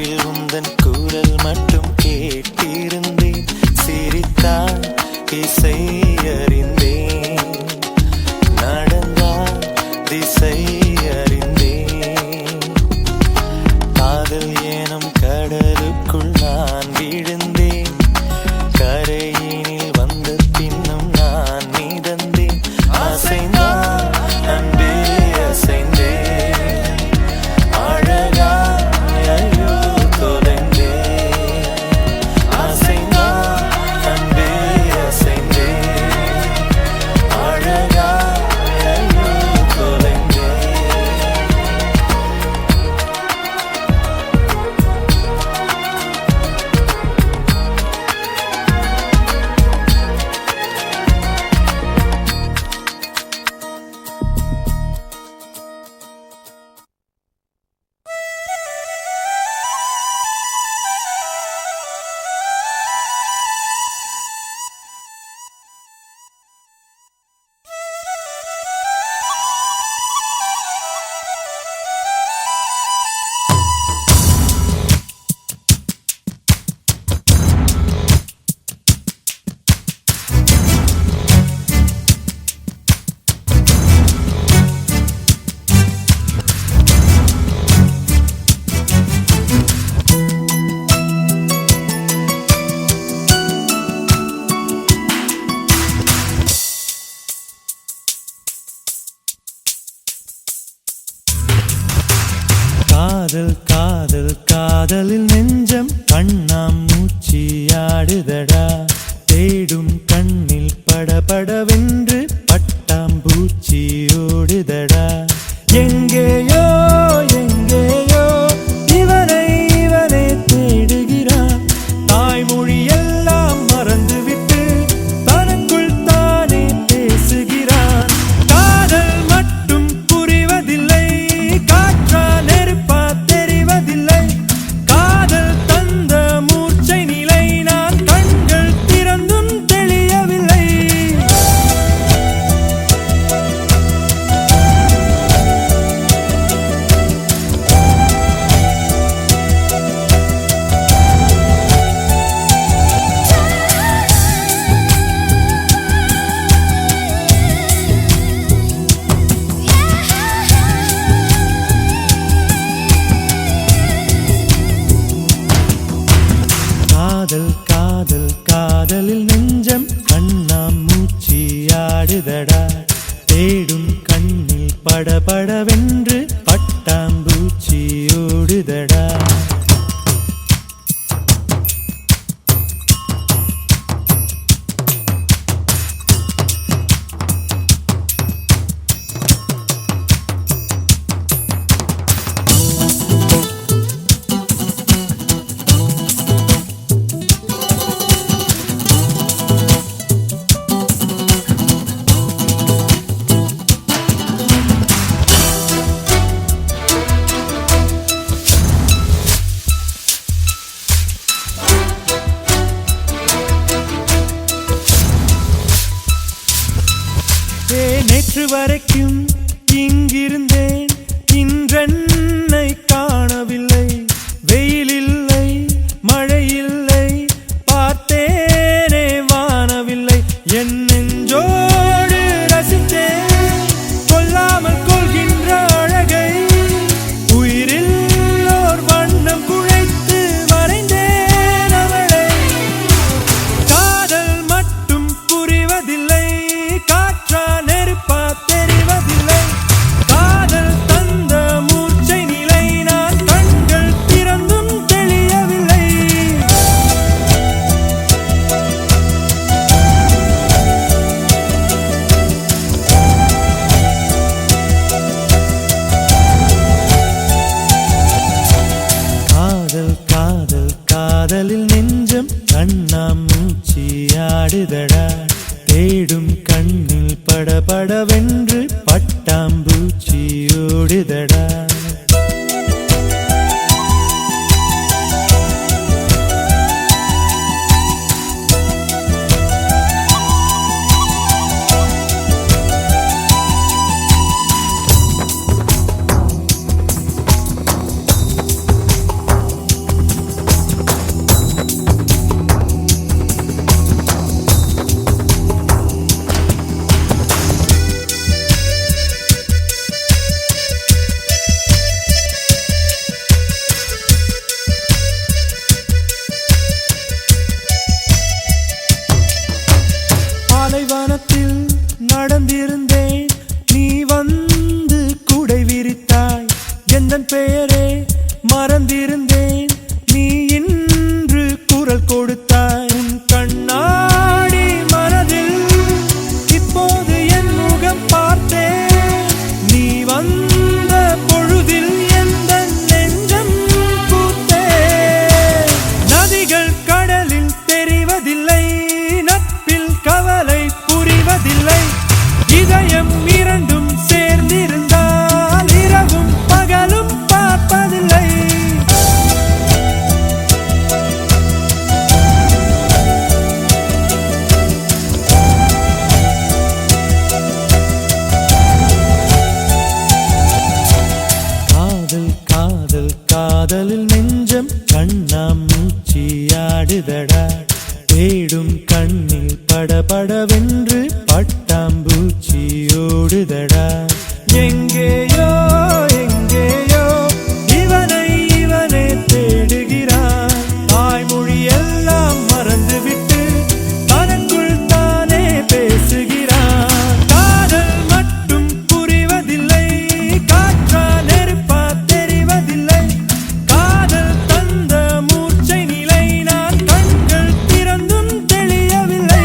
காற்றில் உந்தன் குரல் மட்டும் கேட்டிருந்தேன். சிரித்தால் இசை அறிந்தேன், நடந்தால் திசை அறிந்தேன். காதல் எனும் கடலுக்குள் நான் விழுந்தேன். கரையினில் வந்த பின்னும் நான் மிதந்தேன். அசைந்தான் அன்பே அசைந்தேன், அழகாய் ஐயோ தொலைந்தேன். அசைந்தான் அன்பே அசைந்தேன், அழகாய் ஐயோ தொலைந்தேன். காதல் காதல் காதலில் நெஞ்சம் கண்ணாமூச்சியாடுதடா. தேடும் கண்ணில் படபடவென்று பட்டாம்பூச்சி ஓடுதடா. எங்கேயோ எங்கேயோ இவனை இவனை தேடுகிறான். தாய்மொழி எல்லாம் மறந்துவிட்டு தனக்குள் தானே பேசுகிறான். காதல் மட்டும் புரிவதில்லை, காற்றா நெருப்பா தெரிவதில்லை. காதல் தந்த மூர்ச்சை நிலை நான் கண்கள் திறந்தும் தெளியவில்லை. காதல் காதல் காதலில் நெஞ்சம் கண்ணாமூச்சியாடுதடா. தேடும் கண்ணில் படபடவென்று பட்டாம்பூச்சி ஓடுதடா. நேற்று வரைக்கும் இங்கிருந்தேன், இன்றென்னை காணவில்லை. வெயில் இல்லை மழை இல்லை, பார்த்தேனே வானவில்லை. என் நெஞ்சோடு ரசித்தேன் கொல்லாமல் கொள்கின்ற அழகை. உயிரில் ஓர் வண்ணம் குழைத்து வரைந்தேன் அவளை. காதல் மட்டும் புரிவதில்லை, காற்றா நெருப்பா தெரிவதில்லை. காதல் தந்த மூர்ச்சை நிலை நான் கண்கள் திறந்தும் தெளியவில்லை. காதல் காதல் காதலில் நெஞ்சம் கண்ணாமூச்சியாடுதடா. தேடும் கண்ணில் படபடவென்று பட்டாம்பூச்சி ஓடுதடா. எந்தன் பெயரே மறந்திருந்தேன், நீ இன்று குரல் கொடுத்தாய். உன் கண்ணாடி மனதில் இப்போது என் முகம் பார்த்தேன். நீ வந்த பொழுதில் எந்த நெஞ்சம் பூத்தே. நதிகள் கடலில் தெரிவதில்லை, நட்பில் கவலை புரிவதில்லை. இதயம் இரண்டும் சேர்ந்திருந்தால் இரவும் பகலும் பார்ப்பதில்லை. காதல் காதல் காதலில் நெஞ்சம் கண்ணாமூச்சியாடுதடா. தேடும் கண்ணில் படபடவென்று பட்டாம்பூச்சி ஓடுதடா. எங்கேயோ எங்கேயோ இவனை இவனே தேடுகிறான். தாய்மொழி எல்லாம் மறந்துவிட்டு தனக்குள் தானே பேசுகிறான். காதல் மட்டும் புரிவதில்லை, காற்றா நெருப்பா தெரிவதில்லை. காதல் தந்த மூச்சை நிலை நான் கண்கள் திறந்தும் தெளியவில்லை.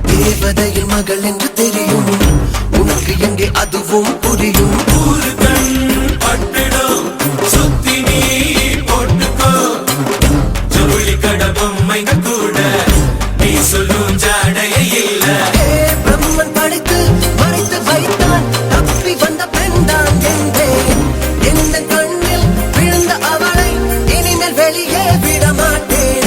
தேவதையின் மகள் என்று தெரியும் உனக்கு, எங்கே அதுவும் புரியும். ஒரு கண் பட்டிடும் சுத்தி நீ போட்டுக்கோ, ஜவுளி கடபொம்மைங்க கூட நீ சொல்லும் ஜாடையே இல்ல. பிரம்மன் படைத்து மறைத்து வைத்தான், தப்பி வந்த பெண்தான் என்றேன். எந்த கண்ணில் விழுந்த அவளை இனிமேல் வெளியே விட மாட்டேன்.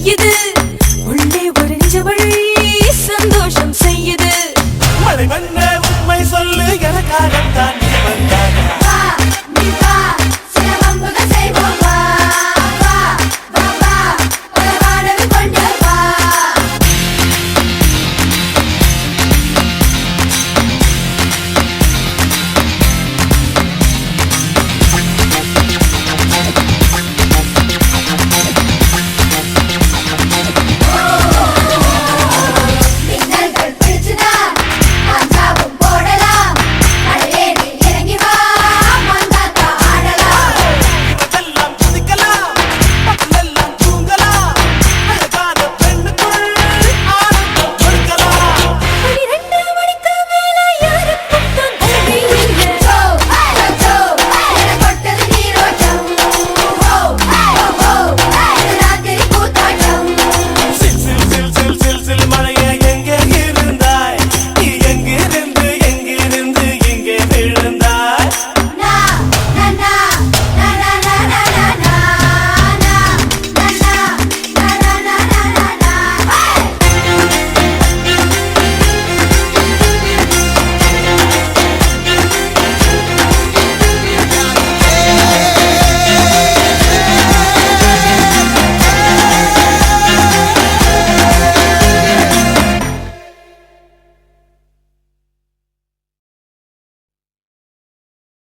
இது